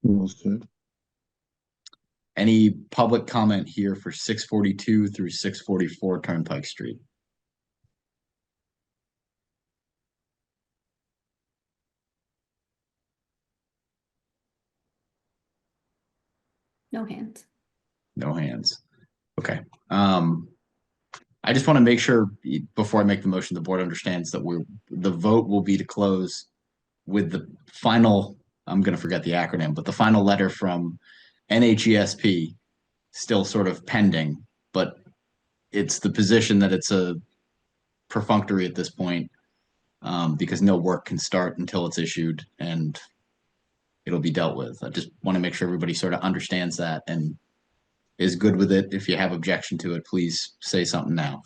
B: Well said.
A: Any public comment here for 642 through 644 Turnpike Street?
D: No hands.
A: No hands. Okay. I just want to make sure before I make the motion, the board understands that the vote will be to close with the final, I'm going to forget the acronym, but the final letter from NHESP still sort of pending, but it's the position that it's a perfunctory at this point, because no work can start until it's issued and it'll be dealt with. I just want to make sure everybody sort of understands that and is good with it. If you have objection to it, please say something now.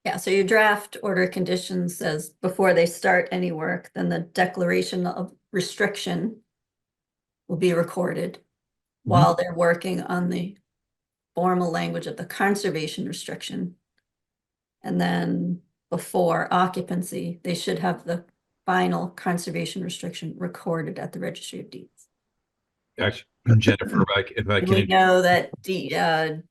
D: Yeah, so your draft order conditions says before they start any work, then the declaration of restriction will be recorded while they're working on the formal language of the conservation restriction. And then before occupancy, they should have the final conservation restriction recorded at the registry of deeds.
K: Actually, Jennifer, if I
D: And we
K: can,
D: know that EEA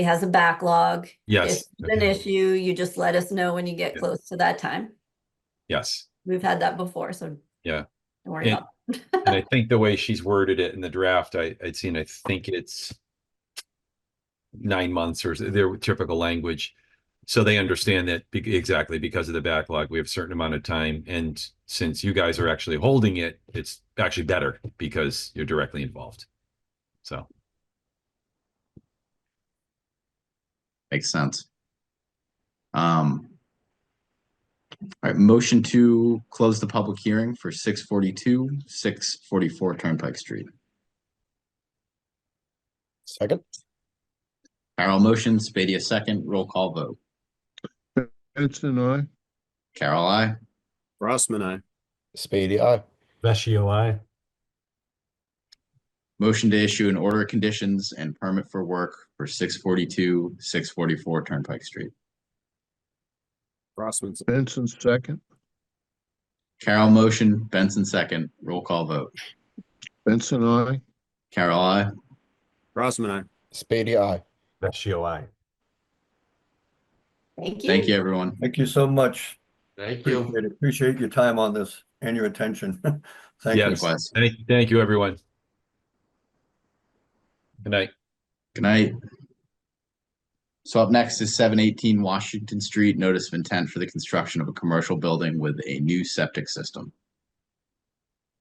D: has a backlog.
K: yes,
D: If it's an issue, you just let us know when you get close to that time.
K: yes,
D: We've had that before, so
K: yeah.
D: don't worry about it.
K: And I think the way she's worded it in the draft, I'd seen, I think it's 9 months or their typical language. So they understand that exactly because of the backlog, we have a certain amount of time. And since you guys are actually holding it, it's actually better because you're directly involved. So.
A: Makes sense. All right, motion to close the public hearing for 642, 644 Turnpike Street.
E: Second.
A: Carol motion, Spadia second, roll call vote.
B: Benson, I.
A: Carol, I.
C: Rossman, I.
E: Spady, aye.
H: Vecchio, I.
A: Motion to issue an order of conditions and permit for work for 642, 644 Turnpike Street.
C: Rossman,
B: Benson, second.
A: Carol motion, Benson second, roll call vote.
B: Benson, I.
A: Carol, I.
C: Rossman, I.
E: Spady, aye.
H: Vecchio, I.
D: Thank you.
A: Thank you, everyone.
L: Thank you so much.
M: Thank you.
L: Appreciate your time on this and your attention. Thank you.
K: Yes.
A: Likewise.
K: Thank you, everyone. Good night.
A: Good night. So up next is 718 Washington Street, notice of intent for the construction of a commercial building with a new septic system.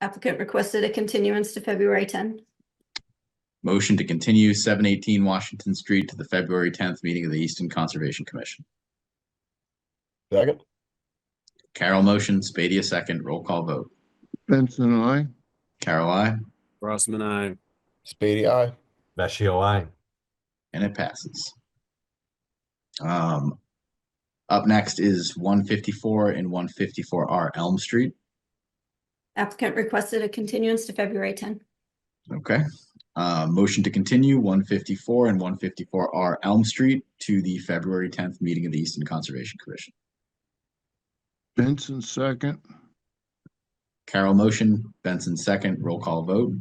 D: Applicant requested a continuance to February 10.
A: Motion to continue 718 Washington Street to the February 10th meeting of the Easton Conservation Commission.
E: Second.
A: Carol motion, Spadia second, roll call vote.
B: Benson, I.
A: Carol, I.
C: Rossman, I.
E: Spady, aye.
H: Vecchio, I.
A: And it passes. Up next is 154 and 154R Elm Street.
D: Applicant requested a continuance to February 10.
A: Okay. Motion to continue 154 and 154R Elm Street to the February 10th meeting of the Easton Conservation Commission.
B: Benson, second.
A: Carol motion, Benson second, roll call vote.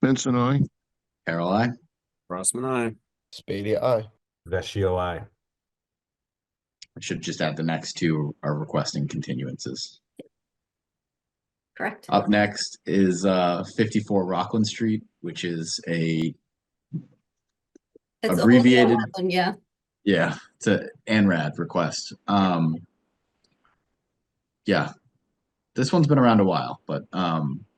B: Benson, I.
A: Carol, I.
C: Rossman, I.
E: Spady, aye.
H: Vecchio, I.
A: I should just add the next two are requesting continuances.
D: Correct.
A: Up next is 54 Rockland Street, which is a
D: It's
A: abbreviated.
D: only 11, yeah.
A: Yeah, it's a ANRAD request. Yeah, this one's been around a while, but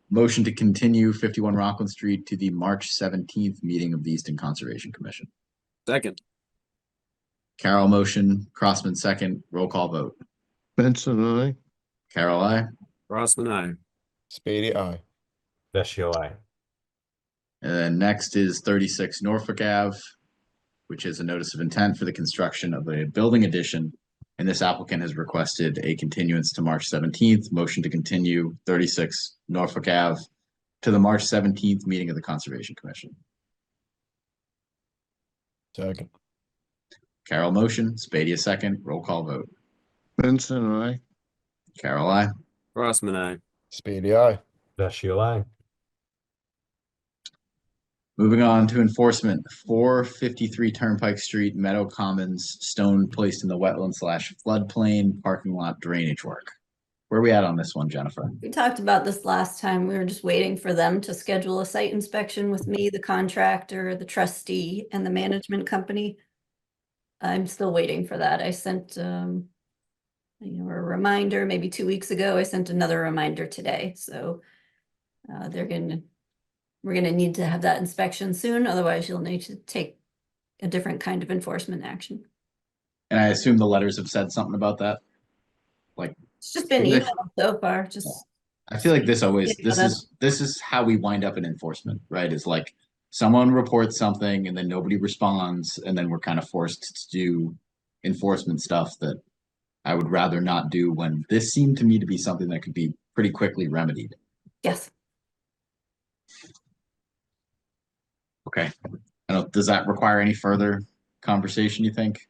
A: motion to continue 51 Rockland Street to the March 17th meeting of the Easton Conservation Commission.
C: Second.
A: Carol motion, Crossman second, roll call vote.
B: Benson, I.
A: Carol, I.
C: Rossman, I.
E: Spady, aye.
H: Vecchio, I.
A: And then next is 36 Norfolk Ave, which is a notice of intent for the construction of a building addition. And this applicant has requested a continuance to March 17th. Motion to continue 36 Norfolk Ave to the March 17th meeting of the Conservation Commission.
E: Second.
A: Carol motion, Spadia second, roll call vote.
B: Benson, I.
A: Carol, I.
C: Rossman, I.
E: Spady, aye.
H: Vecchio, I.
A: Moving on to enforcement, 453 Turnpike Street, Meadow Commons, stone placed in the wetland / floodplain, parking lot drainage work. Where are we at on this one, Jennifer?
D: We talked about this last time. We were just waiting for them to schedule a site inspection with me, the contractor, the trustee, and the management company. I'm still waiting for that. I sent a reminder maybe 2 weeks ago. I sent another reminder today. So we're gonna need to have that inspection soon. Otherwise, you'll need to take a different kind of enforcement action.
A: And I assume the letters have said something about that? Like,
D: It's just been
A: Yeah.
D: emailed so far. Just
A: I feel like this always,
D: Yeah,
A: this is how we wind up in enforcement, right? Is like someone reports something and then nobody responds, and then we're kind of forced to do enforcement stuff that I would rather not do, when this seemed to me to be something that could be pretty quickly remedied.
D: yes.
A: Okay. Does that require any further conversation, you think?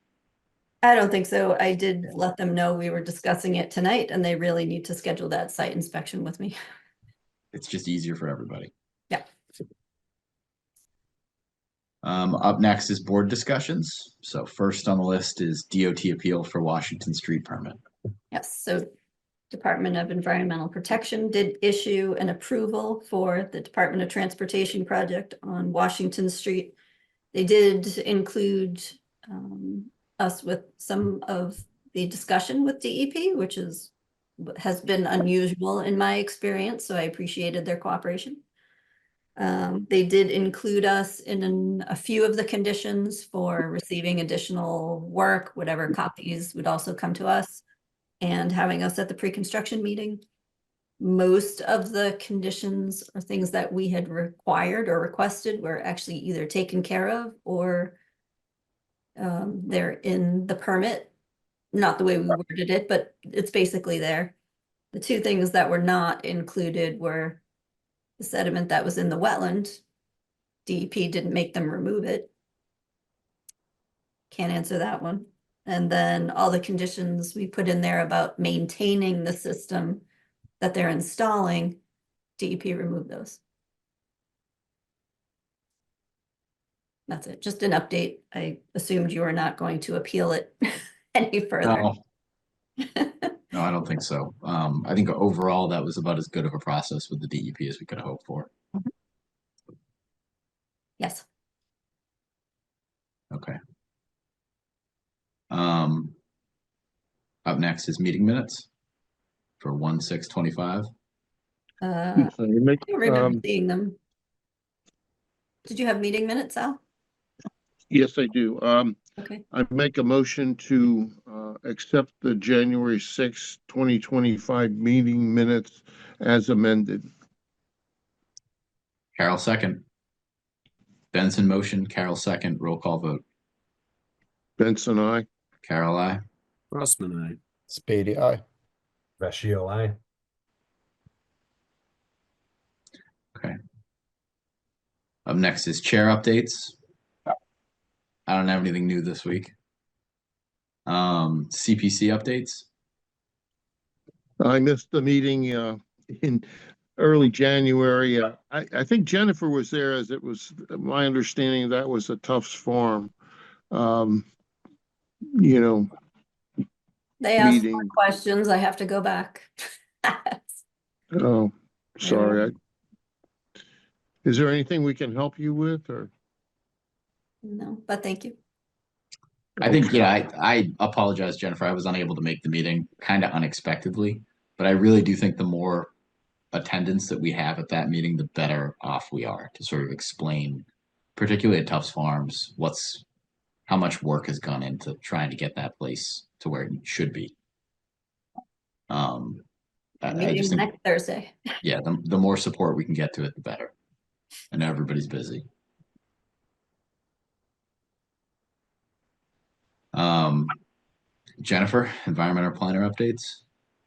D: I don't think so. I did let them know we were discussing it tonight and they really need to schedule that site inspection with me.
A: It's just easier for everybody.
D: Yeah.
A: Up next is board discussions. So first on the list is DOT appeal for Washington Street permit.
D: Yes, so Department of Environmental Protection did issue an approval for the Department of Transportation project on Washington Street. They did include us with some of the discussion with DEP, which has been unusual in my experience, so I appreciated their cooperation. They did include us in a few of the conditions for receiving additional work, whatever copies would also come to us, and having us at the pre-construction meeting. Most of the conditions or things that we had required or requested were actually either taken care of or they're in the permit. Not the way we worded it, but it's basically there. The two things that were not included were the sediment that was in the wetland. DEP didn't make them remove it. Can't answer that one. And then all the conditions we put in there about maintaining the system that they're installing, DEP removed those. That's it, just an update. I assumed you were not going to appeal it any further.
A: No. No, I don't think so. I think overall that was about as good of a process with the DEP as we could have hoped for.
D: Yes.
A: Okay. Up next is meeting minutes for 1/6/25.
D: I
B: So you make,
D: don't remember seeing them. Did you have meeting minutes, Al?
B: yes, I do.
D: Okay.
B: I make a motion to accept the January 6th, 2025 meeting minutes as amended.
A: Carol second. Benson motion, Carol second, roll call vote.
B: Benson, I.
A: Carol, I.
C: Crossman, aye.
E: Spady, aye.
H: Vecchio, aye.
A: Okay. Up next is chair updates. I don't have anything new this week. CPC updates.
B: I missed the meeting in early January. I think Jennifer was there, as it was my understanding that was a Tufts farm. You know,
D: They asked more
B: meeting.
D: questions. I have to go back.
B: Oh, sorry. Is there anything we can help you with, or?
D: No, but thank you.
A: I think, I apologize, Jennifer. I was unable to make the meeting kind of unexpectedly, but I really do think the more attendance that we have at that meeting, the better off we are to sort of explain, particularly at Tufts Farms, how much work has gone into trying to get that place to where it should be. I
D: Meeting
A: just think,
D: next Thursday.
A: yeah, the more support we can get to it, the better. I know everybody's busy. Jennifer, environmental planner updates.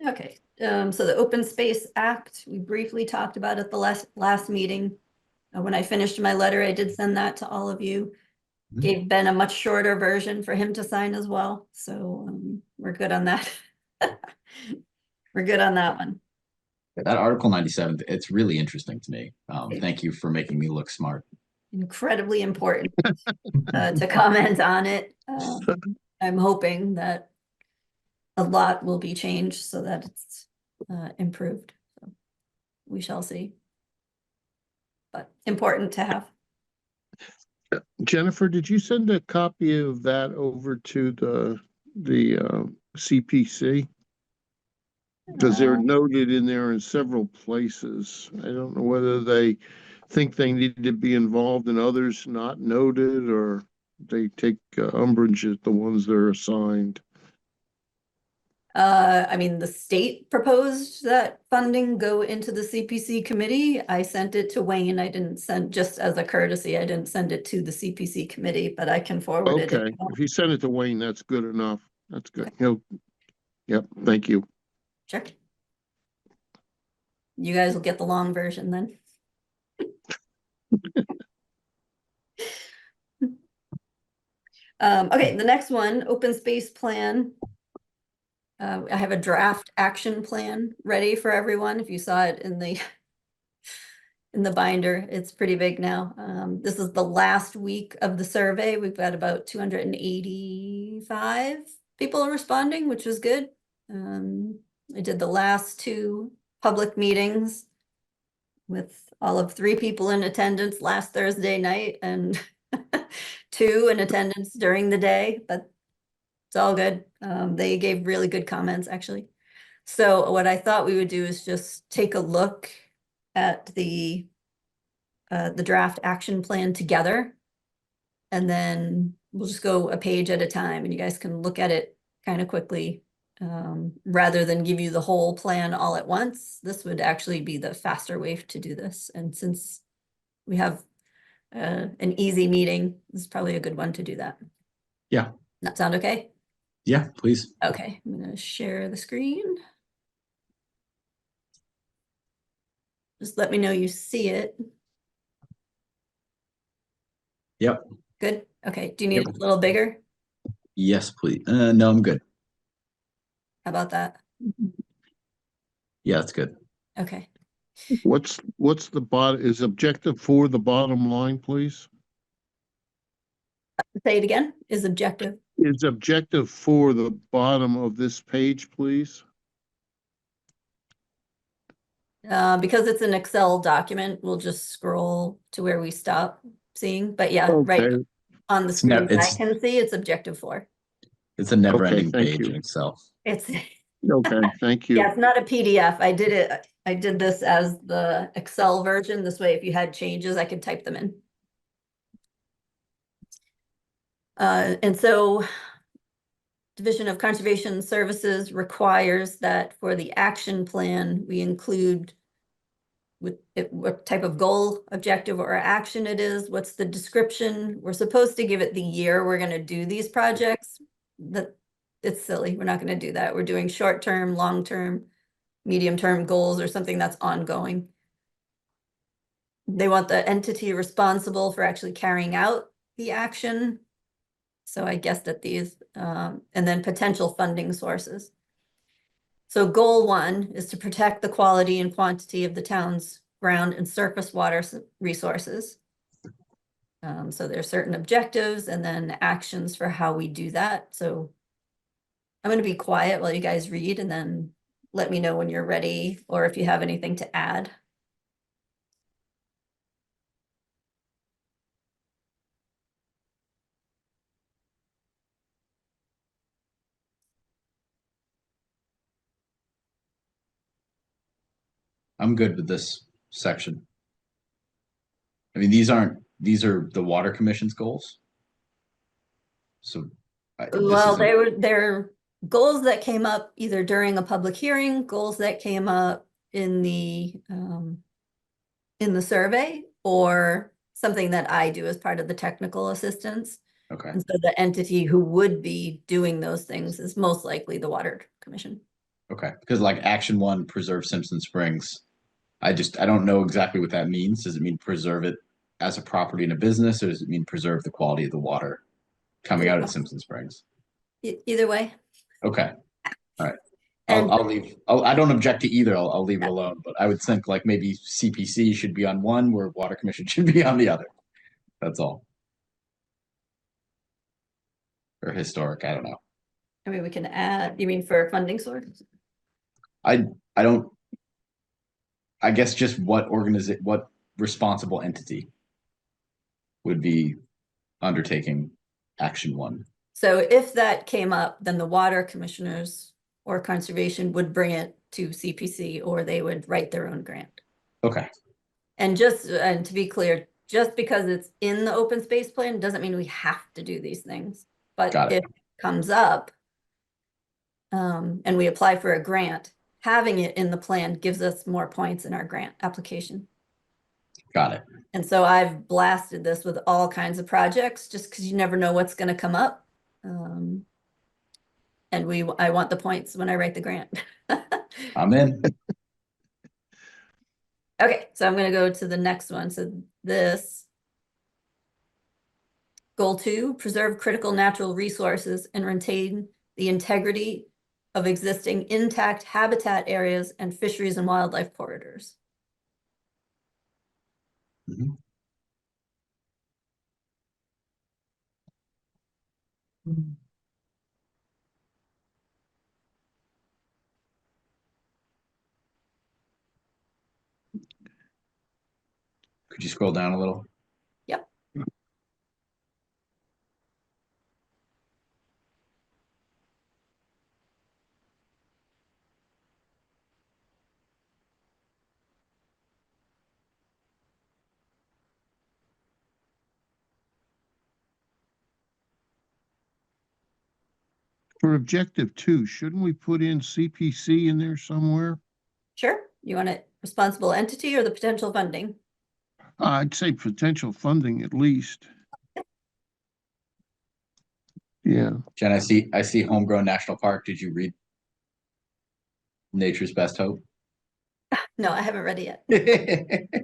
D: Okay, so the Open Space Act, we briefly talked about at the last meeting. When I finished my letter, I did send that to all of you. Gave Ben a much shorter version for him to sign as well, so we're good on that. We're good on that one.
A: That Article 97, it's really interesting to me. Thank you for making me look smart.
D: Incredibly important to comment on it. I'm hoping that a lot will be changed so that it's improved. So we shall see. But important to have.
B: Jennifer, did you send a copy of that over to the CPC? Because they're noted in there in several places. I don't know whether they think they need to be involved and others not noted, or they take umbrage at the ones that are assigned.
D: I mean, the state proposed that funding go into the CPC committee. I sent it to Wayne. I didn't send, just as a courtesy, I didn't send it to the CPC committee, but I can forward it.
B: Okay, if you send it to Wayne, that's good enough. That's good. Yep, thank you.
D: Sure. You guys will get the long version then. Okay, the next one, open space plan. I have a draft action plan ready for everyone. If you saw it in the in the binder, it's pretty big now. This is the last week of the survey. We've got about 285 people responding, which was good. I did the last 2 public meetings with all of 3 people in attendance last Thursday night and 2 in attendance during the day, but it's all good. They gave really good comments, actually. So what I thought we would do is just take a look at the draft action plan together. And then we'll just go a page at a time and you guys can look at it kind of quickly. Rather than give you the whole plan all at once, this would actually be the faster way to do this. And since we have an easy meeting, this is probably a good one to do that.
A: Yeah.
D: That sound okay?
A: Yeah, please.
D: Okay, I'm gonna share the screen. Just let me know you see it.
A: Yep.
D: Good. Okay, do you need
A: Yep.
D: it a little bigger?
A: Yes, please. No, I'm good.
D: How about that?
A: Yeah, that's good.
D: Okay.
B: What's the is objective 4 the bottom line, please?
D: Say it again, is objective.
B: Is objective 4 the bottom of this page, please?
D: Because it's an Excel document, we'll just scroll to where we stop seeing, but yeah, right
B: Okay,
D: on the screen, I can see it's objective 4.
A: It's a never-ending
B: thank
A: page
B: you.
A: in Excel.
D: It's,
B: okay, thank you.
D: yeah, it's not a PDF. I did this as the Excel version. This way, if you had changes, I could type them in. And so Division of Conservation Services requires that for the action plan, we include what type of goal, objective, or action it is, what's the description. We're supposed to give it the year we're gonna do these projects. It's silly, we're not gonna do that. We're doing short-term, long-term, medium-term goals or something that's ongoing. They want the entity responsible for actually carrying out the action. So I guessed at these, and then potential funding sources. So goal 1 is to protect the quality and quantity of the town's ground and surface water resources. So there are certain objectives and then actions for how we do that. So I'm going to be quiet while you guys read and then let me know when you're ready or if you have anything to add.
A: I'm good with this section. I mean, these are the Water Commission's goals. So,
D: Well, they're goals that came up either during a public hearing, goals that came up in the survey, or something that I do as part of the technical assistance.
A: okay.
D: And so the entity who would be doing those things is most likely the Water Commission.
A: Okay, because like action 1, preserve Simpson Springs. I don't know exactly what that means. Does it mean preserve it as a property in a business, or does it mean preserve the quality of the water coming out of Simpson Springs?
D: Either way.
A: Okay, all right.
D: And
A: I'll leave. I don't object to either. I'll leave it alone. But I would think like maybe CPC should be on one, where Water Commission should be on the other. That's all. Or historic. I don't know.
D: I mean, we can add. You mean for funding source?
A: I don't. I guess just what responsible entity would be undertaking action 1?
D: So if that came up, then the Water Commissioners or Conservation would bring it to CPC, or they would write their own grant.
A: Okay.
D: And to be clear, just because it's in the open space plan doesn't mean we have to do these things. But
A: Got it.
D: if it comes up and we apply for a grant, having it in the plan gives us more points in our grant application.
A: Got it.
D: And so I've blasted this with all kinds of projects just because you never know what's going to come up. And I want the points when I write the grant.
A: I'm in.
D: Okay, so I'm going to go to the next one. So this Goal 2, preserve critical natural resources and retain the integrity of existing intact habitat areas and fisheries and wildlife corridors.
A: Mhm. Could you scroll down a little?
D: Yep.
B: For objective 2, shouldn't we put in CPC in there somewhere?
D: Sure. You want it responsible entity or the potential funding?
B: I'd say potential funding at least. Yeah.
A: Jen, I see Homegrown National Park. Did you read Nature's Best Hope?
D: No, I haven't read it yet.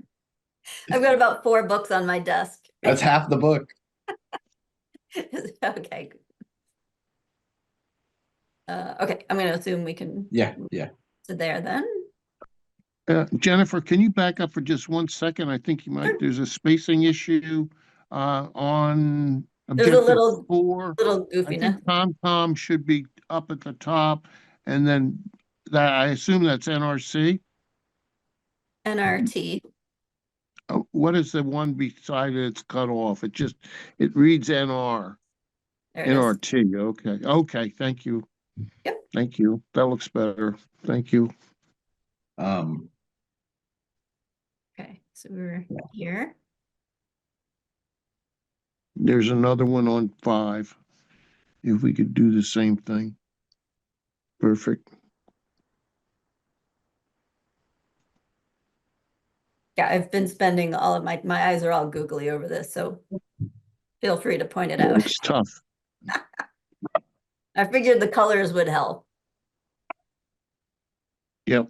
D: I've got about 4 books on my desk.
A: That's half the book.
D: Okay. Okay, I'm gonna assume we can.
A: Yeah.
D: So there then.
B: Jennifer, can you back up for just 1 second? I think you might, there's a spacing issue on
D: There's a
B: objective 4.
D: little
B: I
D: goofiness.
B: think TomTom should be up at the top, and then that, I assume that's NRC.
D: NRT.
B: What is the one beside it? It's cut off. It reads NR.
D: There it is.
B: NRT. Okay, thank you.
D: Yep.
B: Thank you. That looks better. Thank you.
D: Okay, so we're here.
B: There's another one on 5. If we could do the same thing. Perfect.
D: Yeah, I've been spending all of my eyes are all googly over this, so feel free to point it out.
B: It's tough.
D: I figured the colors would help.
B: Yep.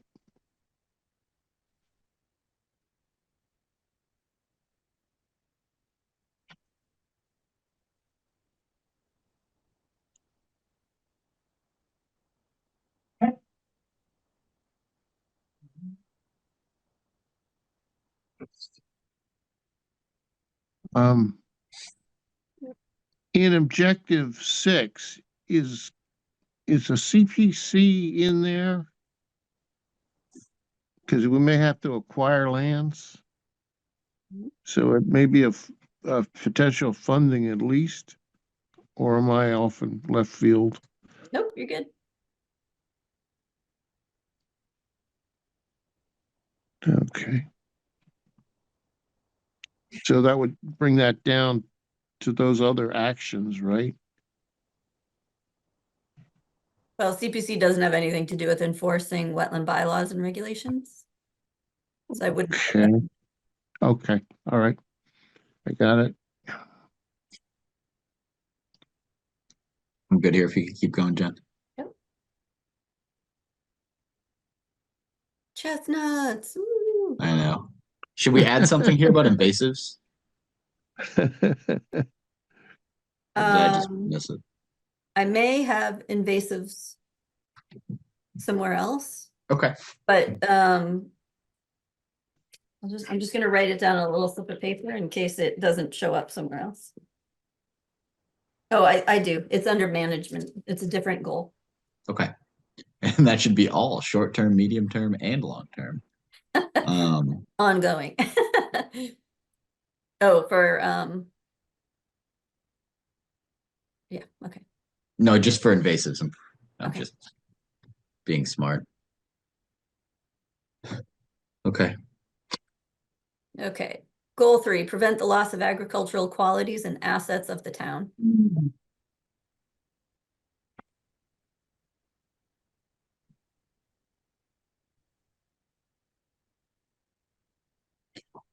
B: In objective 6, is a CPC in there? Because we may have to acquire lands. So it may be a potential funding at least, or am I off in left field?
D: Nope, you're good.
B: Okay. So that would bring that down to those other actions, right?
D: Well, CPC doesn't have anything to do with enforcing wetland bylaws and regulations. So I wouldn't.
B: Okay. All right. I got it.
A: I'm good here if you could keep going, Jen.
D: Yep. Chestnuts. Ooh.
A: I know. Should we add something here about invasives? Or did I just miss it?
D: I may have invasives somewhere else.
A: Okay.
D: But I'm just gonna write it down on a little slip of paper in case it doesn't show up somewhere else. Oh, I do. It's under management. It's a different goal.
A: Okay. And that should be all short-term, medium-term, and long-term.
D: Ongoing. Oh, for yeah, okay.
A: No, just for invasives. I'm
D: Okay.
A: just being smart. Okay.
D: Okay. Goal 3, prevent the loss of agricultural qualities and assets of the town.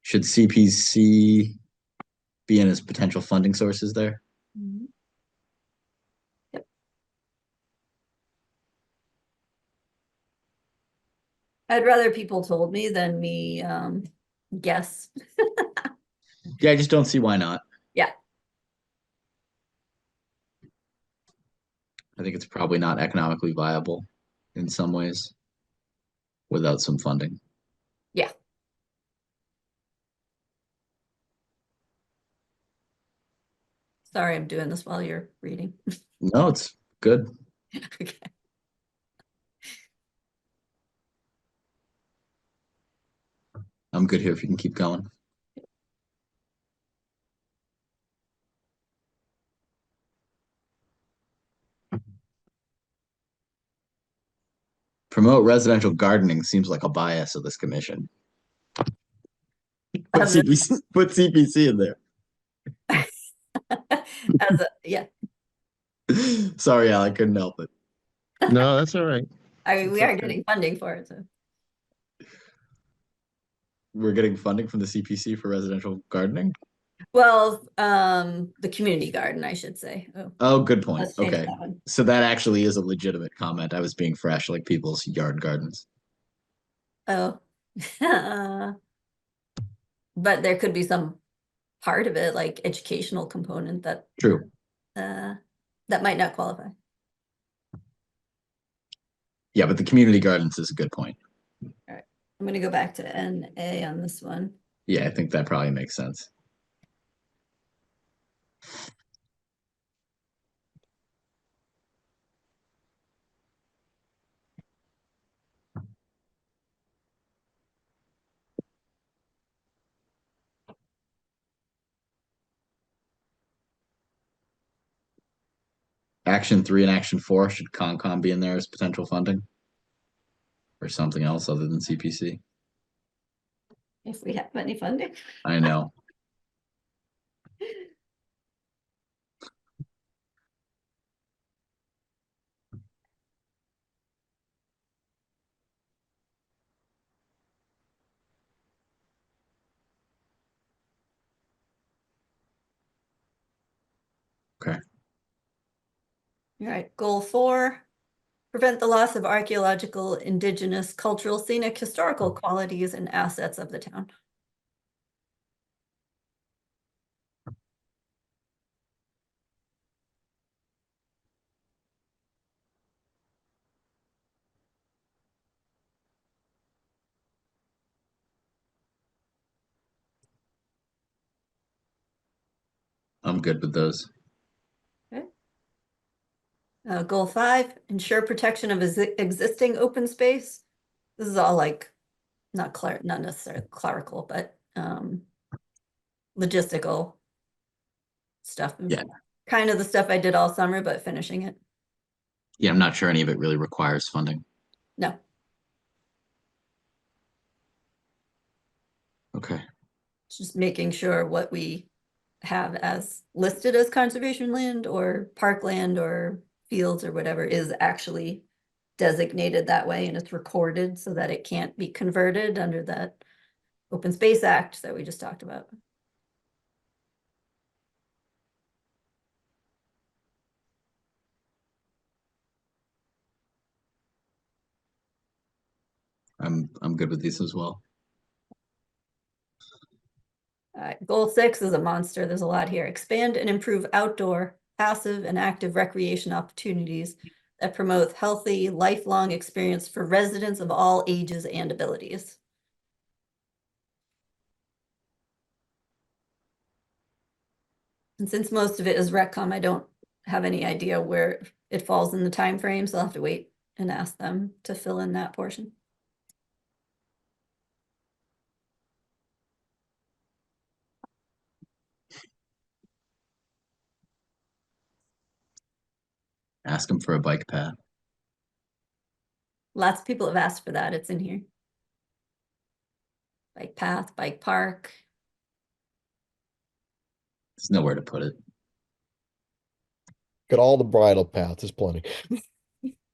A: Should CPC be in as potential funding sources there?
D: Yep. I'd rather people told me than me guess.
A: Yeah, I just don't see why not.
D: Yeah.
A: I think it's probably not economically viable in some ways without some funding.
D: Yeah. Sorry, I'm doing this while you're reading.
A: No, it's good.
D: Okay.
A: I'm good here if you can keep going. Promote residential gardening seems like a bias of this commission. Put CPC in there.
D: Yeah,
A: Sorry, Al, I couldn't help it.
B: No, that's all right.
D: I mean, we
B: It's
D: are
B: okay.
D: getting funding for it, so.
A: We're getting funding from the CPC for residential gardening?
D: Well, the community garden, I should say. Oh,
A: Oh, good point.
D: let's change
A: Okay.
D: that one.
A: So that actually is a legitimate comment. I was being fresh, like people's yard gardens.
D: Oh. But there could be some part of it, like educational component that
A: True.
D: that might not qualify.
A: Yeah, but the community gardens is a good point.
D: I'm gonna go back to NA on this one.
A: Yeah, I think that probably makes sense. Action 3 and Action 4, should Concom be in there as potential funding? Or something else other than CPC?
D: If we have any funding.
A: I know. Okay.
D: All right, goal 4, prevent the loss of archaeological, indigenous, cultural, scenic, historical qualities and assets of the town.
A: I'm good with those.
D: Okay. Goal 5, ensure protection of existing open space. This is all like not necessarily clerical, but logistical stuff.
A: Yeah.
D: Kind of the stuff I did all summer, but finishing it.
A: Yeah, I'm not sure any of it really requires funding.
D: No.
A: Okay.
D: Just making sure what we have as listed as conservation land or parkland or fields or whatever is actually designated that way and it's recorded so that it can't be converted under that Open Space Act that we just talked about.
A: I'm good with these as well.
D: Goal 6 is a monster. There's a lot here. Expand and improve outdoor, passive, and active recreation opportunities that promote healthy, lifelong experience for residents of all ages and abilities. And since most of it is RecCom, I don't have any idea where it falls in the time frame, so I'll have to wait and ask them to fill in that portion.
A: Ask them for a bike path.
D: Lots of people have asked for that. It's in here. Bike path, bike park.
A: There's nowhere to put it.
E: Got all the bridle paths, there's plenty.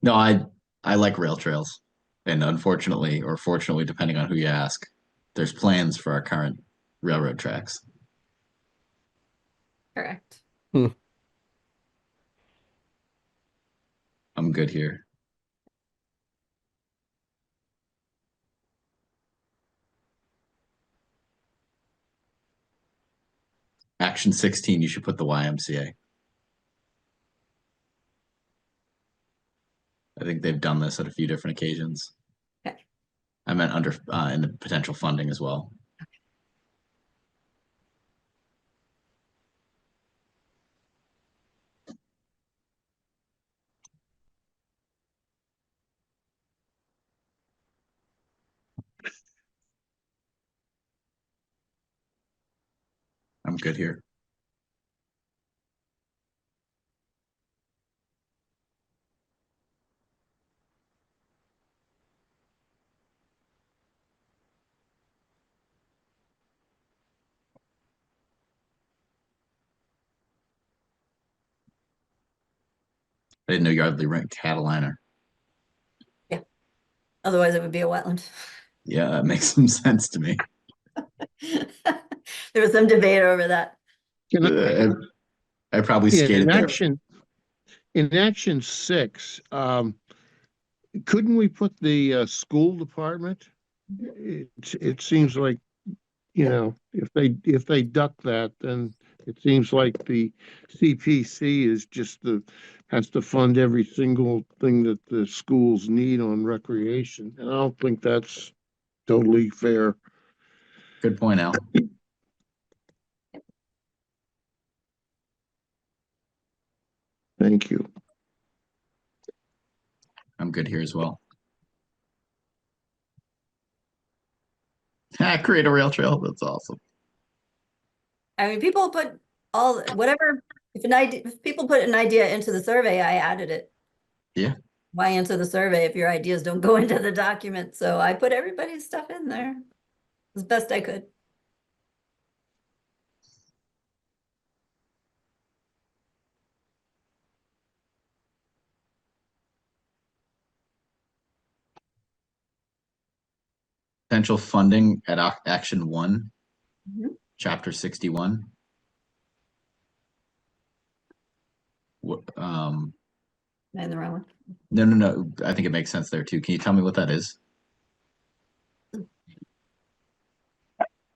A: No, I like rail trails. And unfortunately, or fortunately, depending on who you ask, there's plans for our current railroad tracks.
D: Correct.
A: I'm good here. Action 16, you should put the YMCA. I think they've done this at a few different occasions.
D: Okay.
A: I meant under in the potential funding as well. I'm good here. I didn't know Yardley ranked Catalina.
D: Otherwise it would be a wetland.
A: Yeah, that makes some sense to me.
D: There was some debate over that.
B: Can I-
A: I probably
B: Yeah,
A: skated there.
B: in action 6, couldn't we put the school department? It seems like, you know, if they duck that, then it seems like the CPC is just has to fund every single thing that the schools need on recreation. And I don't think that's totally fair.
A: Good point, Al.
B: Thank you.
A: I'm good here as well. Create a rail trail. That's awesome.
D: I mean, people put whatever, if people put an idea into the survey, I added it.
A: Yeah.
D: Why answer the survey if your ideas don't go into the document? So I put everybody's stuff in there as best I could.
A: Potential funding at action 1,
D: Mhm.
A: chapter 61. What,
D: Am I in the wrong one?
A: no. I think it makes sense there too. Can you tell me what that is? I'm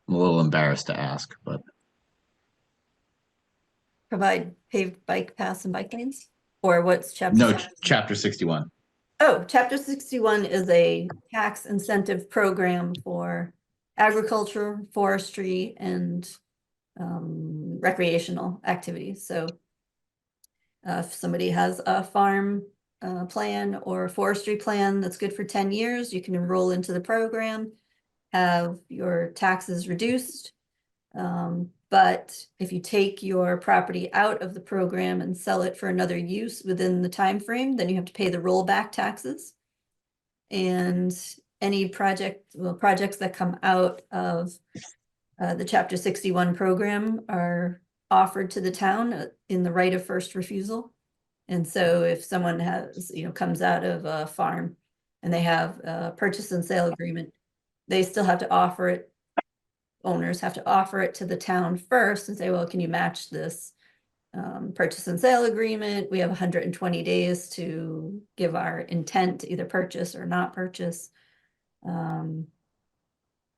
A: a little embarrassed to ask, but
D: Provide paved bike paths and bike lanes? Or what's chapter?
A: no, chapter 61.
D: Oh, chapter 61 is a tax incentive program for agriculture, forestry, and recreational activities. So if somebody has a farm plan or a forestry plan that's good for 10 years, you can enroll into the program, have your taxes reduced. But if you take your property out of the program and sell it for another use within the time frame, then you have to pay the rollback taxes. And any projects that come out of the Chapter 61 program are offered to the town in the right of first refusal. And so if someone comes out of a farm and they have a purchase and sale agreement, they still have to offer it. Owners have to offer it to the town first and say, well, can you match this purchase and sale agreement? We have 120 days to give our intent to either purchase or not purchase.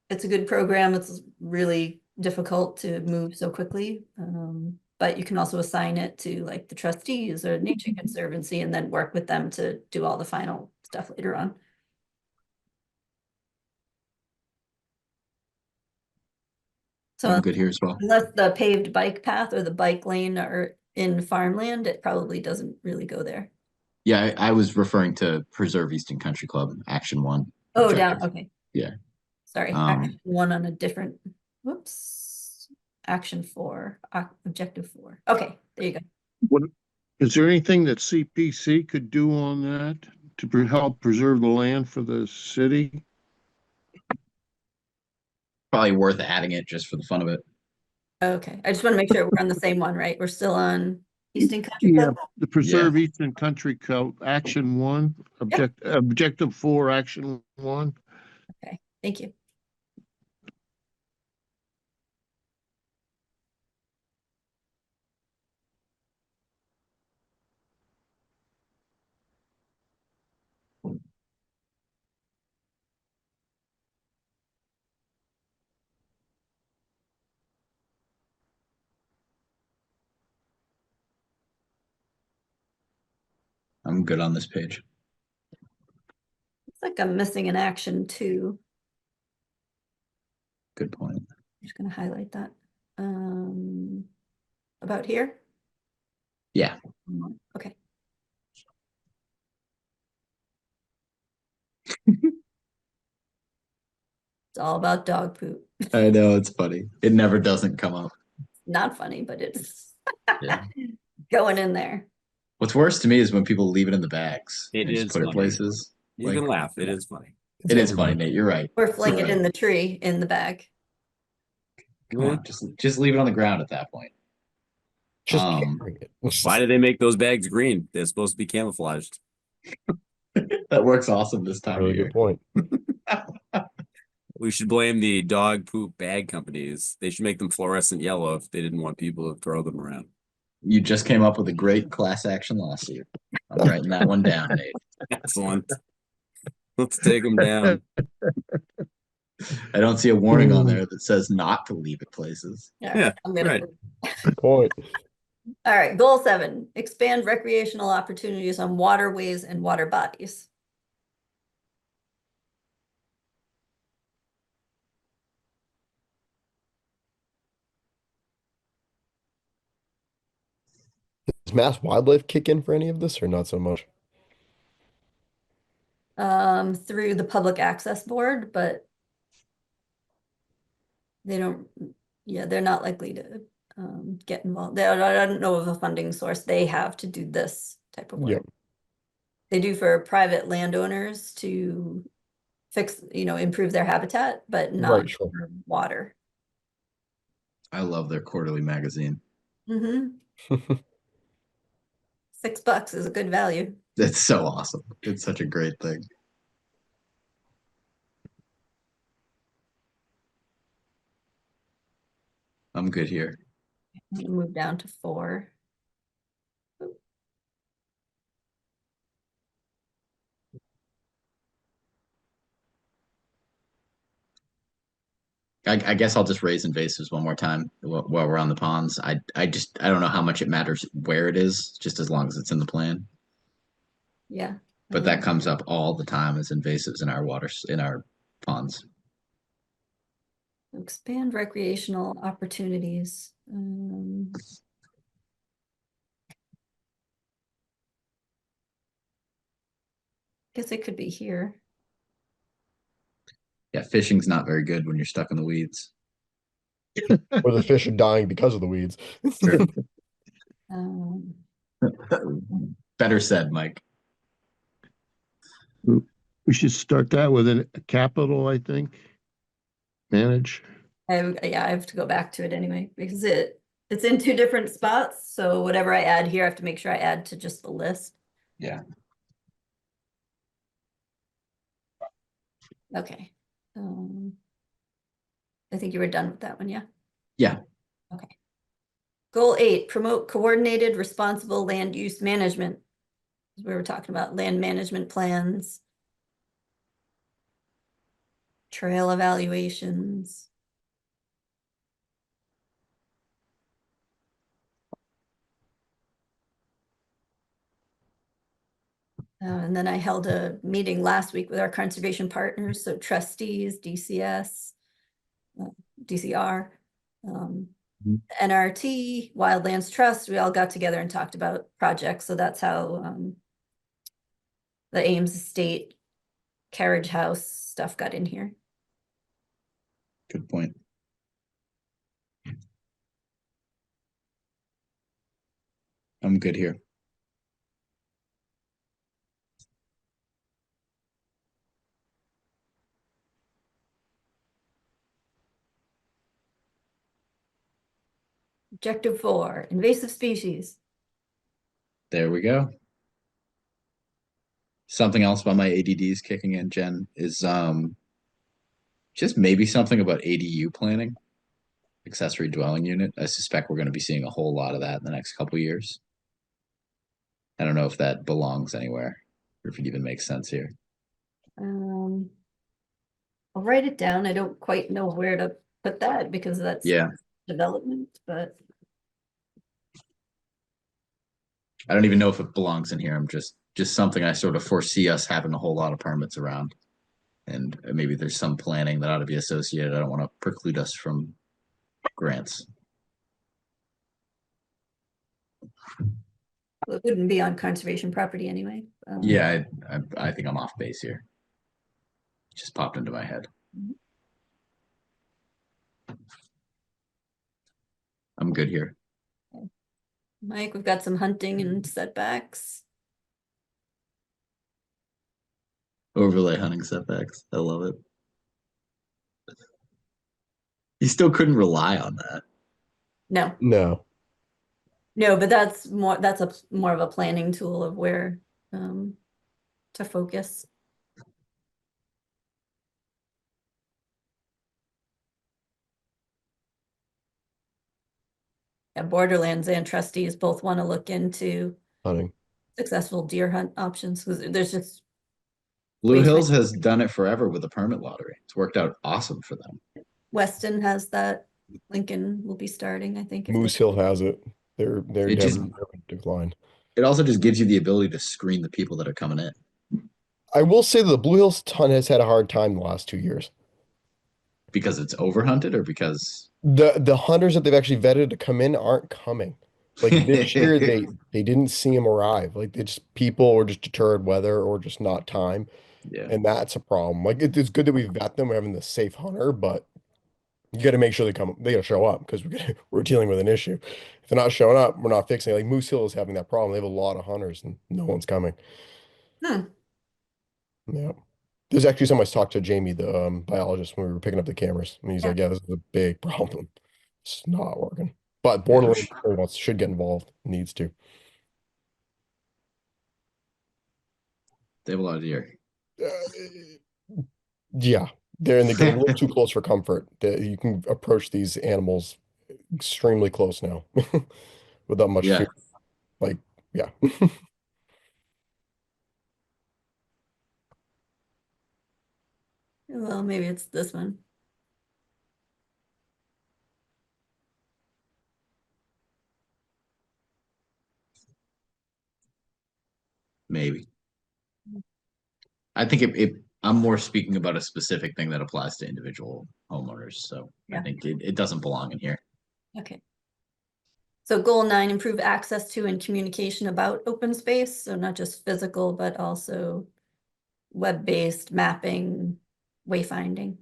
D: It's a good program. It's really difficult to move so quickly. But you can also assign it to like the trustees or Nature Conservancy and then work with them to do all the final stuff later on. So
A: I'm good here as well.
D: unless the paved bike path or the bike lane are in farmland, it probably doesn't really go there.
A: Yeah, I was referring to Preserve Easton Country Club, action 1.
D: Oh,
A: objective.
D: down, okay.
A: Yeah.
D: Sorry, action 1 on a different, whoops. Action 4, objective 4. Okay, there you go.
B: What, is there anything that CPC could do on that to help preserve the land for the city?
A: Probably worth adding it just for the fun of it.
D: Okay, I just want to make sure we're on the same one, right? We're still on Easton Country
B: Yeah,
D: Club?
B: the Preserve Easton Country Club, action 1, objective 4, action 1.
D: Okay, thank you.
A: I'm good on this page.
D: It's like I'm missing an action too.
A: Good point.
D: I'm just gonna highlight that. About here?
A: Yeah.
D: Okay. It's all about dog poop.
A: I know, it's funny. It never doesn't come up.
D: Not funny, but it's
C: Yeah.
D: going in there.
A: What's worse to me is when people leave it in the bags.
C: It
A: and just
C: is
A: put it
C: funny.
A: places.
C: You
A: Like,
C: can laugh. It is funny.
E: It's
A: it is funny,
E: everybody.
A: Nate. You're right.
D: Or fling
A: You're
D: it in
A: right.
D: the tree in the bag.
A: Come on, just leave it on the ground at that point.
E: Just
A: Um,
E: carrying it.
C: Why did they make those bags green? They're supposed to be camouflaged.
A: That works awesome this time
E: Really
A: of year.
E: good point.
C: We should blame the dog poop bag companies. They should make them fluorescent yellow if they didn't want people to throw them around.
A: You just came up with a great class action lawsuit. I'm writing that one down, Nate.
C: Excellent. Let's take them down.
A: I don't see a warning on there that says not to leave it places.
C: Yeah,
D: I'm gonna.
C: right.
E: Good point.
D: All right, goal 7, expand recreational opportunities on waterways and water bodies.
E: Does Mass Wildlife kick in for any of this or not so much?
D: Through the public access board, but they don't, yeah, they're not likely to get involved. I don't know of a funding source they have to do this type of work.
E: Yep.
D: They do for private landowners to fix, improve their habitat, but not
E: Right, sure.
D: for water.
A: I love their quarterly magazine.
D: Mm-hmm. $6 is a good value.
A: It's so awesome. It's such a great thing. I'm good here.
D: I'm gonna move down to 4.
A: I guess I'll just raise invasives one more time while we're on the ponds. I don't know how much it matters where it is, just as long as it's in the plan.
D: Yeah.
A: But that comes up all the time as invasives in our waters, in our ponds.
D: Expand recreational opportunities. Guess it could be here.
A: Yeah, fishing's not very good when you're stuck in the weeds.
E: Or the fish are dying because of the weeds.
A: True.
D: Um,
A: Better said, Mike.
B: We should start that with a capital, I think. Manage.
D: I have to go back to it anyway because it's in 2 different spots. So whatever I add here, I have to make sure I add to just the list.
A: Yeah.
D: Okay. I think you were done with that one, yeah?
A: Yeah.
D: Okay. Goal 8, promote coordinated, responsible land use management. We were talking about land management plans, trail evaluations. And then I held a meeting last week with our conservation partners, so trustees, DCS, DCR, NRT, Wildlands Trust. We all got together and talked about projects. So that's how the Ames Estate carriage house stuff got in here.
A: Good point. I'm good here.
D: Objective 4, invasive species.
A: There we go. Something else about my ADDs kicking in, Jen, is just maybe something about ADU planning, accessory dwelling unit. I suspect we're going to be seeing a whole lot of that in the next couple of years. I don't know if that belongs anywhere or if it even makes sense here.
D: I'll write it down. I don't quite know where to put that because that's development, but
A: I don't even know if it belongs in here. I'm just just something I sort of foresee us having a whole lot of permits around. And maybe there's some planning that ought to be associated. I don't want to preclude us from grants.
D: Well, it wouldn't be on conservation property anyway.
A: Yeah, I think I'm off base here. Just popped into my head. I'm good here.
D: Mike, we've got some hunting and setbacks.
A: Overlay hunting setbacks. I love it. You still couldn't rely on that.
D: No,
E: No.
D: no, but that's more of a planning tool of where to focus. Yeah, Borderlands and trustees both want to look into
E: Hunting.
D: successful deer hunt options because there's just
A: Blue
D: Wait,
A: Hills
D: wait.
A: has done it forever with a permit lottery. It's worked out awesome for them.
D: Weston has that. Lincoln will be starting, I think. if they-
E: Moose Hill has it. They're
A: It just-
E: never declined.
A: It also just gives you the ability to screen the people that are coming in.
E: I will say that the Blue Hills ton has had a hard time the last 2 years.
A: Because it's overhunted or because
E: The hunters that they've actually vetted to come in aren't coming. Like this year, they didn't see them arrive. Like they just people were just deterred weather or just not time,
A: yeah.
E: and that's a problem. Like it's good that we vet them, we're having the safe hunter, but you got to make sure they come. They got to show up because we're dealing with an issue. If they're not showing up, we're not fixing it. Like Moose Hill is having that problem. They have a lot of hunters and no one's coming.
D: Hmm.
E: Yeah. There's actually someone I talked to Jamie, the biologist, when we were picking up the cameras, and he's
D: Yeah.
E: like, "Yeah, this is a big problem. It's not working." But Borderlands should get involved. Needs to.
A: They have a lot of deer.
E: Yeah, they're and they get a little too close for comfort. You can approach these animals extremely close now, without much
A: Yeah.
E: fear. Like, yeah.
D: Well, maybe it's this one.
A: Maybe. I think I'm more speaking about a specific thing that applies to individual homeowners. So I
D: Yeah.
A: think it doesn't belong in here.
D: Okay. So goal 9, improve access to and communication about open space. So not just physical, but also web-based mapping, wayfinding.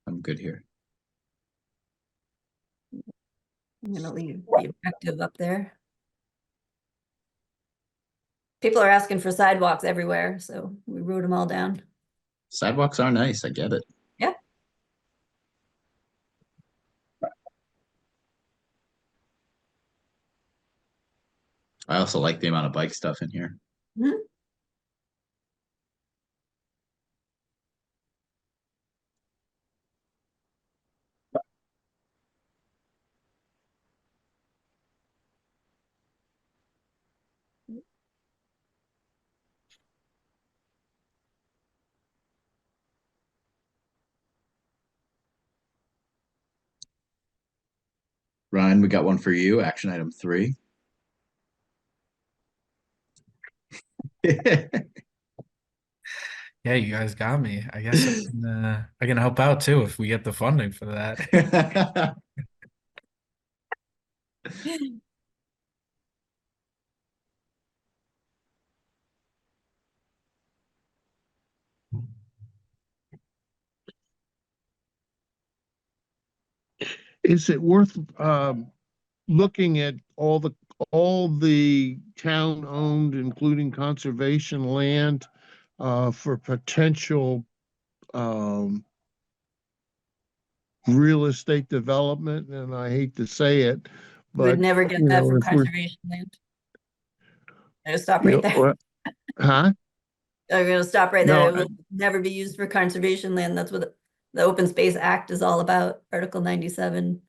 A: I'm good here.
D: I'm gonna leave the objective up there. People are asking for sidewalks everywhere, so we wrote them all down.
A: Sidewalks are nice. I get it.
D: Yeah.
A: I also like the amount of bike stuff in here.
D: Mhm.
A: Ryan, we got one for you. Action item 3.
F: Yeah, you guys got me. I guess I can help out too if we get the funding for that.
B: Is it worth looking at all the town-owned, including conservation land, for potential real estate development? And I hate to say it,
D: We would
B: but
D: never get
B: you
D: that
B: know,
D: from
B: if we're-
D: conservation land. I'm gonna stop
B: you
D: right
B: know,
D: there.
B: Huh?
D: I'm gonna stop right
B: No,
D: there. It will never be used for conservation land. That's what the Open Space Act is all about, Article 97.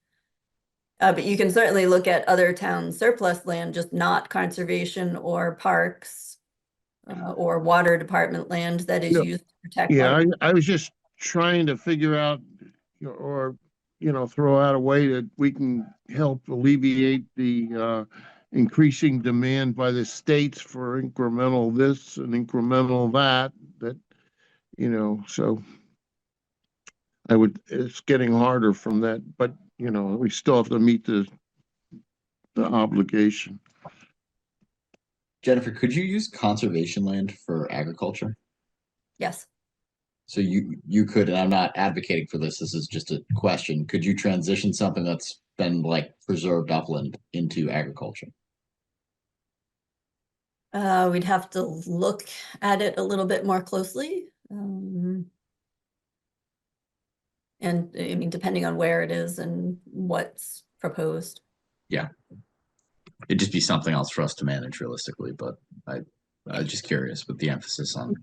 D: But you can certainly look at other town surplus land, just not conservation or parks. Or water department land that is
B: No.
D: used to protect.
B: Yeah,
D: water.
B: I was just trying to figure out, or, throw out a way that we can help alleviate the increasing demand by the states for incremental this and incremental that, so it's getting harder from that, but, we still have to meet the obligation.
A: Jennifer, could you use conservation land for agriculture?
D: Yes.
A: So you could, and I'm not advocating for this, this is just a question. Could you transition something that's been like preserved upland into agriculture?
D: We'd have to look at it a little bit more closely. And I mean, depending on where it is and what's proposed.
A: Yeah. It'd just be something else for us to manage realistically, but I'm just curious with the emphasis on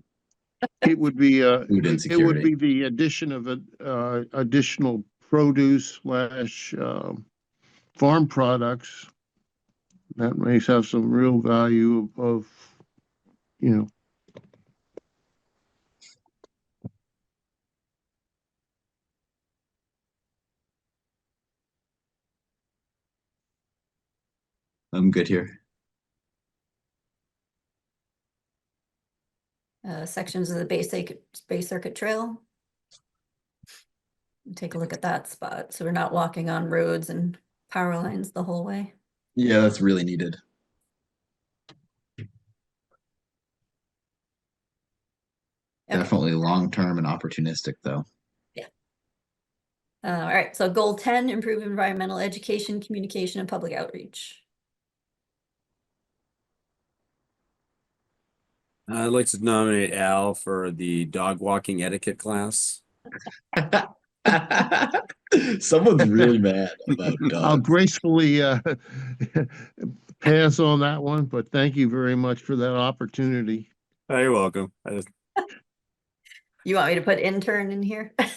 B: It would be
A: food
B: it would
A: insecurity.
B: be the addition of additional produce slash farm products that may have some real value of
A: I'm good here.
D: Sections of the Bay Circuit Trail. Take a look at that spot. So we're not walking on roads and power lines the whole way.
A: Yeah, that's really needed.
D: Okay.
A: Definitely long-term and opportunistic though.
D: Yeah. All right. So goal 10, improve environmental education, communication, and public outreach.
C: I'd like to nominate Al for the dog walking etiquette class.
A: Someone's really mad about
B: I'll
A: dogs.
B: gracefully pass on that one, but thank you very much for that opportunity.
C: Oh, you're welcome.
D: You want me to put intern in here? Okay,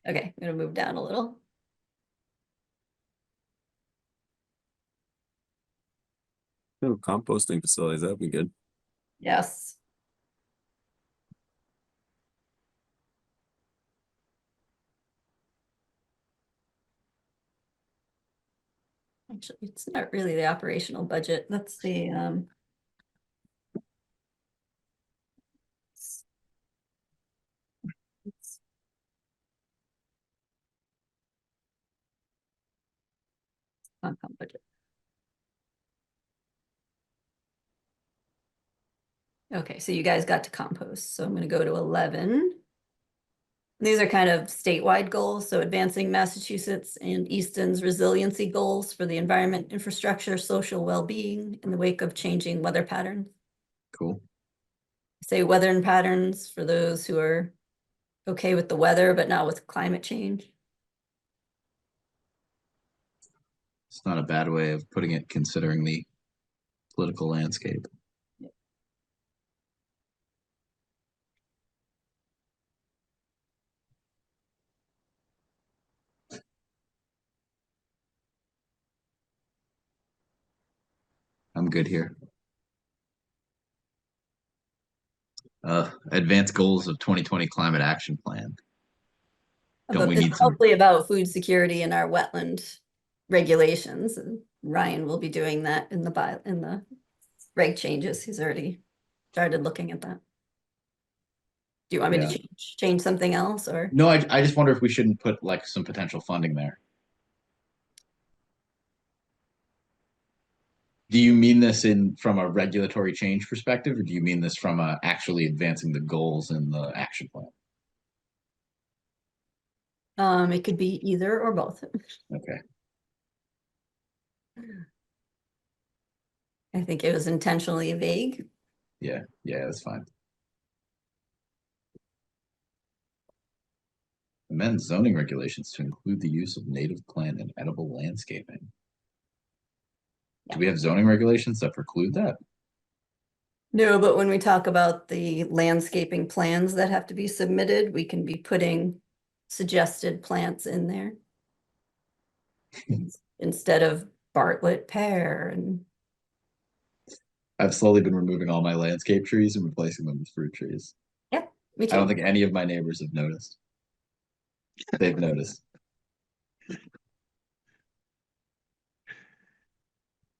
D: I'm gonna move down a little.
C: Oh, composting facilities, that'd be good.
D: Yes. Actually, it's not really the operational budget. That's the Concom budget. Okay, so you guys got to compost. So I'm going to go to 11. These are kind of statewide goals. So advancing Massachusetts and Easton's resiliency goals for the environment, infrastructure, social well-being in the wake of changing weather patterns.
A: Cool.
D: Say weather and patterns for those who are okay with the weather, but not with climate change.
A: It's not a bad way of putting it considering the political landscape. I'm good here. Advanced goals of 2020 climate action plan. Don't we need
D: It's
A: some?
D: mostly about food security and our wetland regulations, and Ryan will be doing that in the reg changes. He's already started looking at that. Do you want me
A: Yeah.
D: to change something else, or?
A: No, I just wonder if we shouldn't put like some potential funding there. Do you mean this from a regulatory change perspective, or do you mean this from actually advancing the goals in the action plan?
D: It could be either or both.
A: Okay.
D: I think it was intentionally vague.
A: Yeah, that's fine. Amend zoning regulations to include the use of native plant and edible landscaping. Do we have zoning regulations that preclude that?
D: No, but when we talk about the landscaping plans that have to be submitted, we can be putting suggested plants in there. Instead of Bartlett pear and,
A: I've slowly been removing all my landscape trees and replacing them with fruit trees.
D: yeah, me
A: I don't
D: too.
A: think any of my neighbors have noticed. They've noticed.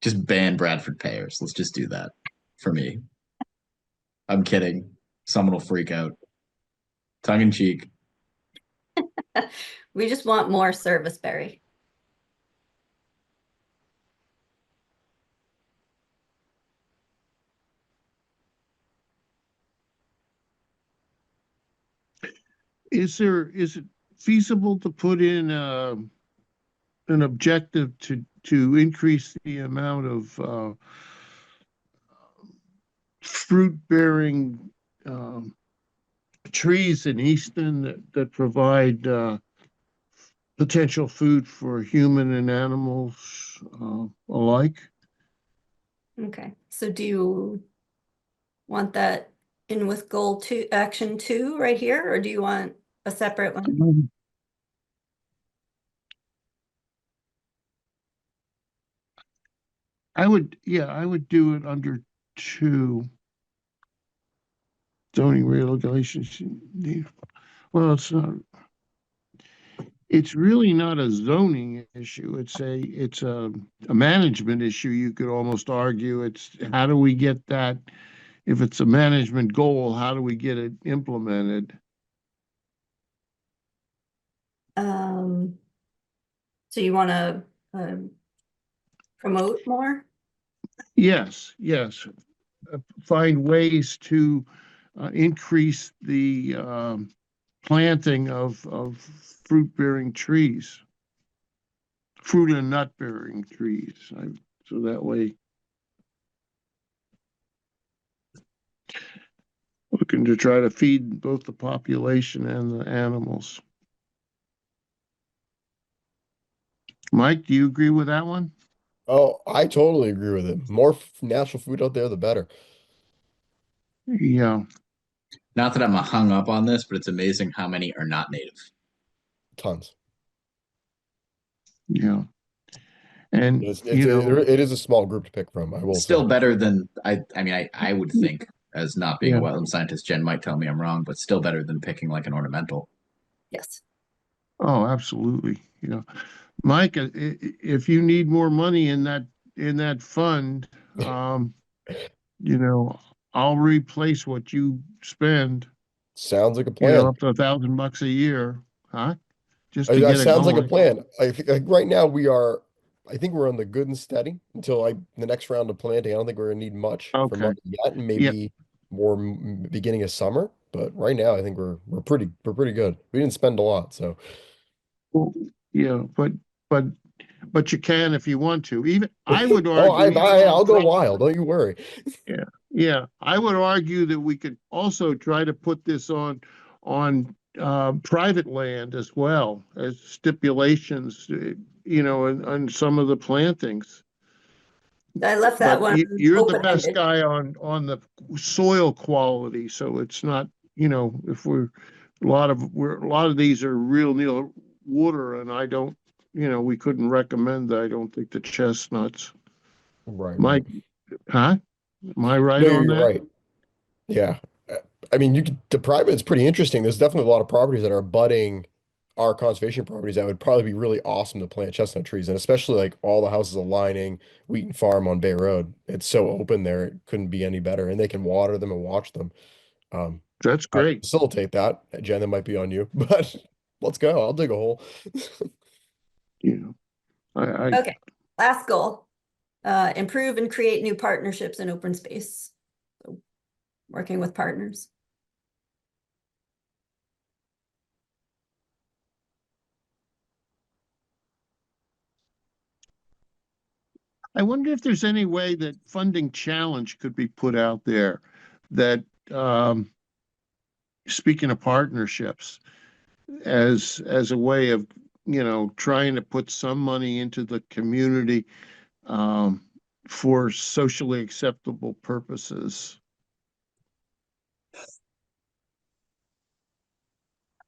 A: Just ban Bradford pears. Let's just do that for me. I'm kidding. Someone will freak out. Tongue in cheek.
D: We just want more serviceberry.
B: Is it feasible to put in an objective to increase the amount of fruit bearing trees in Easton that provide potential food for human and animals alike?
D: Okay, so do you want that in with goal 2, action 2 right here, or do you want a separate one?
B: I would do it under 2. Zoning regulations. Well, it's really not a zoning issue. It's a management issue. You could almost argue it's how do we get that, if it's a management goal, how do we get it implemented?
D: So you want to promote more?
B: Yes. Find ways to increase the planting of fruit-bearing trees, fruit and nut-bearing trees. So that way, looking to try to feed both the population and the animals. Mike, do you agree with that one?
E: Oh, I totally agree with it. More natural food out there, the better.
B: Yeah,
A: Not that I'm hung up on this, but it's amazing how many are not native.
E: Tons.
B: yeah. And
E: It is a small group to pick from, I will
A: Still
E: say.
A: better than I would think, as not being a
B: Yeah.
A: wetland scientist. Jen might tell me I'm wrong, but still better than picking like an ornamental.
D: Yes.
B: Oh, absolutely. Yeah. Mike, if you need more money in that fund, I'll replace what you spend,
E: Sounds like a plan.
B: up to $1,000 a year, huh? Just to
E: That
B: get it
E: sounds like a
B: going.
E: plan. I think like right now I think we're on the good and steady until the next round of planting. I don't think we're gonna need much for
B: Okay.
E: money yet, and
B: Yeah.
E: maybe more beginning of summer. But right now, I think we're pretty good. We didn't spend a lot, so
B: Well, yeah, but you can if you want to. Even I would
E: oh,
B: argue, even though
E: I'll go wild. Don't you worry.
B: yeah, I would argue that we could also try to put this on private land as well as stipulations, on some of the plantings.
D: I left that
B: But
D: one
B: you're the best
D: open-ended.
B: guy on the soil quality, so it's not, if a lot of these are real near water, and I don't, we couldn't recommend, I don't think, the chestnuts.
E: Right.
B: Mike, huh? Am I right
E: No,
B: on
E: you're
B: that?
E: right. Yeah. I mean, the private is pretty interesting. There's definitely a lot of properties that are abutting our conservation properties that would probably be really awesome to plant chestnut trees, and especially like all the houses aligning Wheaton Farm on Bay Road. It's so open there, it couldn't be any better, and they can water them and watch them.
B: That's
E: How to
B: great.
E: facilitate that, Jen, that might be on you, but let's go. I'll dig a hole.
B: I
D: Okay, last goal. Improve and create new partnerships in open space. So, working with partners.
B: wonder if there's any way that funding challenge could be put out there that, speaking of partnerships, as a way of, trying to put some money into the community, for socially acceptable purposes.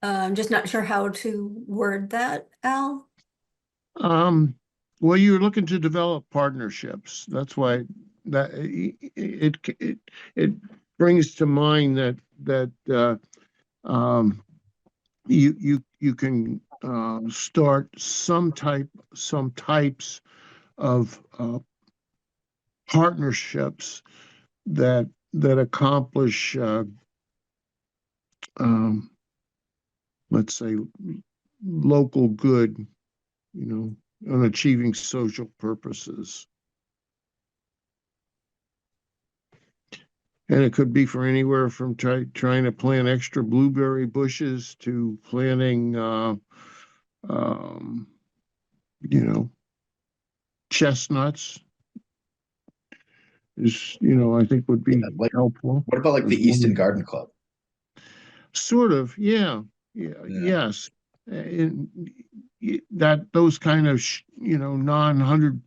D: I'm just not sure how to word that, Al.
B: Well, you're looking to develop partnerships. That's why that it brings to mind that you can start some types of partnerships that accomplish let's say local good, on achieving social purposes. And it could be for anywhere from trying to plant extra blueberry bushes to planting, chestnuts. Is, I think would be helpful.
A: What about like the Easton Garden Club?
B: Sort of, yeah, yes. That those kind of non-100,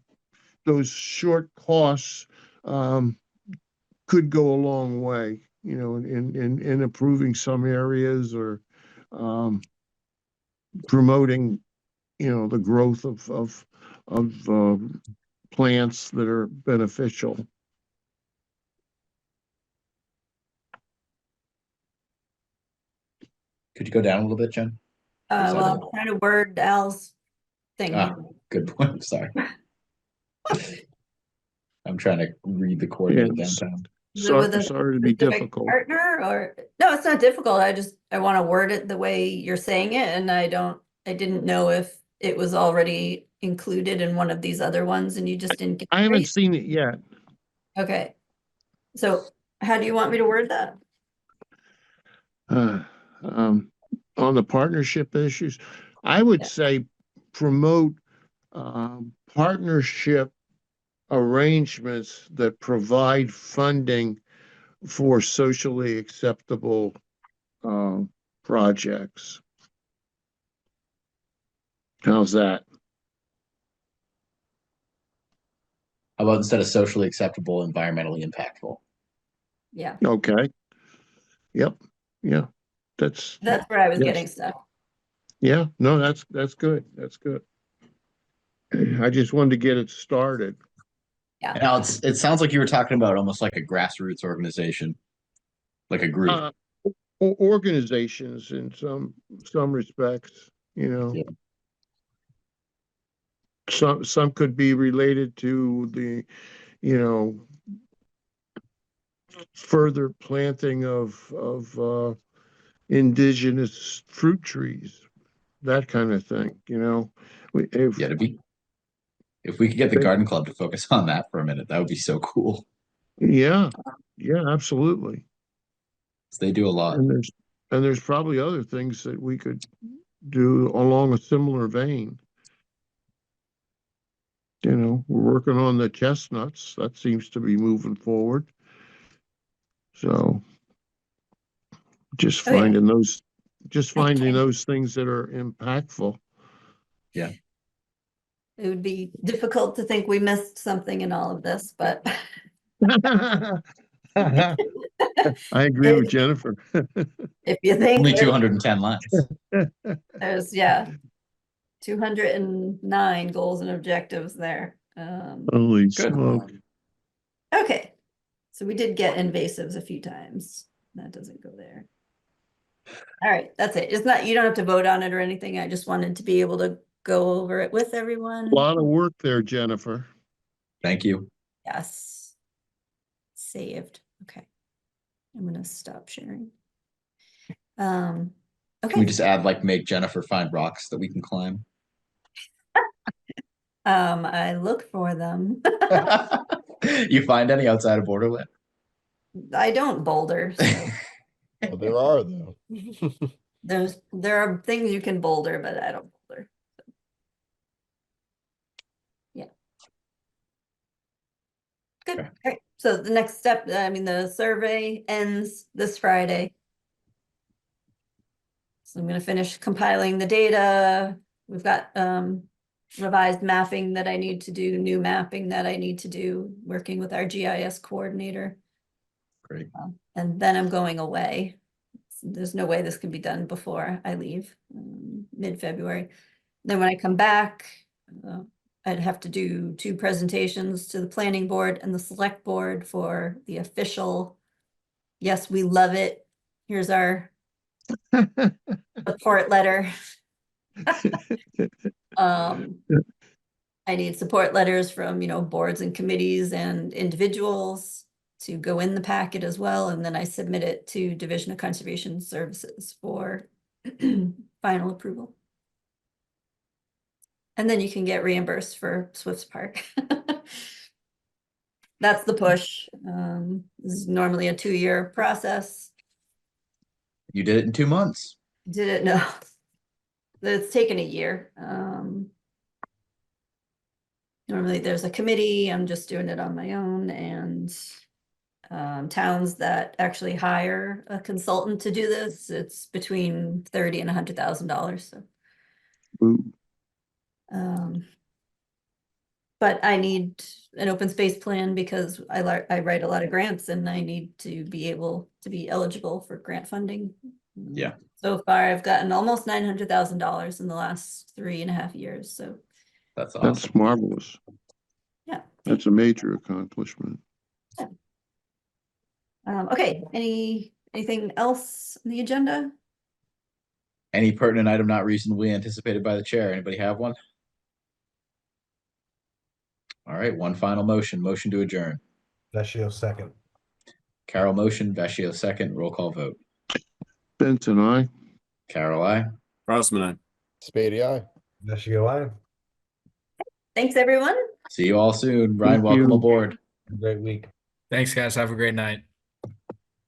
B: those short costs could go a long way, in improving some areas or promoting, the growth of plants that are beneficial.
A: Could you go down a little bit, Jen?
D: Well, I'm trying to word Al's thing.
A: Good point. Sorry. I'm trying to read the coordinate downtown.
B: Sorry to be difficult.
D: Partner or no, it's not difficult. I want to word it the way you're saying it, and I didn't know if it was already included in one of these other ones, and you just didn't get.
B: I haven't seen it yet.
D: Okay, so how do you want me to word that?
B: On the partnership issues, I would say promote partnership arrangements that provide funding for socially acceptable projects. How's that?
A: How about instead of socially acceptable, environmentally impactful?
D: Yeah.
B: Okay. Yep. Yeah. That's
D: where I was getting stuck.
B: Yeah. No, that's good. That's good. I just wanted to get it started.
D: Yeah.
A: Now it sounds like you were talking about almost like a grassroots organization, like a group.
B: Organizations in some respects,
A: Yeah.
B: Some could be related to the, further planting of indigenous fruit trees, that kind of thing,
A: If we could get the garden club to focus on that for a minute, that would be so cool.
B: Yeah, absolutely.
A: They do a lot.
B: And there's probably other things that we could do along a similar vein. We're working on the chestnuts. That seems to be moving forward. So just finding those things that are impactful.
A: Yeah.
D: It would be difficult to think we missed something in all of this, but
B: I agree with Jennifer.
D: If you think
A: only 210 lines.
D: There's 209 goals and objectives there.
B: Holy smoke.
D: Okay. So we did get invasives a few times. That doesn't go there. All right, that's it. It's not, you don't have to vote on it or anything. I just wanted to be able to go over it with everyone.
B: A lot of work there, Jennifer.
A: Thank you.
D: Yes. Saved. Okay. I'm gonna stop sharing. Okay.
A: Can we just add make Jennifer find rocks that we can climb?
D: I look for them.
A: You find any outside of Borderland?
D: I don't boulder, so.
E: Well, there are though.
D: There are things you can boulder, but I don't boulder. So. Yeah. Good.
A: Okay.
D: All right. So the next step, the survey ends this Friday. So I'm going to finish compiling the data. We've got revised mapping that I need to do, new mapping that I need to do, working with our GIS coordinator.
A: Great.
D: And then I'm going away. there's no way this can be done before I leave, mid-February. Then when I come back, I'd have to do 2 presentations to the planning board and the select board for the official, yes, we love it. Here's our support letter. I need support letters from, boards and committees and individuals to go in the packet as well. And then I submit it to Division of Conservation Services for final approval. And then you can get reimbursed for Swift's Park. That's the push. This is normally a 2-year process.
A: You did it in 2 months.
D: Did it? No. It's taken a year. Normally there's a committee, I'm just doing it on my own, and towns that actually hire a consultant to do this, it's between $30,000 and $100,000. So,
B: Ooh.
D: but I need an open space plan because I write a lot of grants and I need to be able to be eligible for grant funding.
A: Yeah.
D: So far, I've gotten almost $900,000 in the last 3.5 years. So
A: That's awesome.
B: That's marvelous.
D: yeah.
B: That's a major accomplishment.
D: Okay, anything else on the agenda?
A: Any pertinent item not reasonably anticipated by the chair? Anybody have one? All right, one final motion to adjourn.
H: Vecchio second.
A: Carol motion, Vecchio second, roll call vote.
B: Benson, I.
A: Carol, I.
C: Rossman,
E: Spady, aye.
H: Vecchio I.
D: Thanks, everyone.
A: See you all soon. Ryan,
B: Thank
A: welcome
B: you.
A: aboard.
H: Great week.
F: Thanks, guys. Have a great night.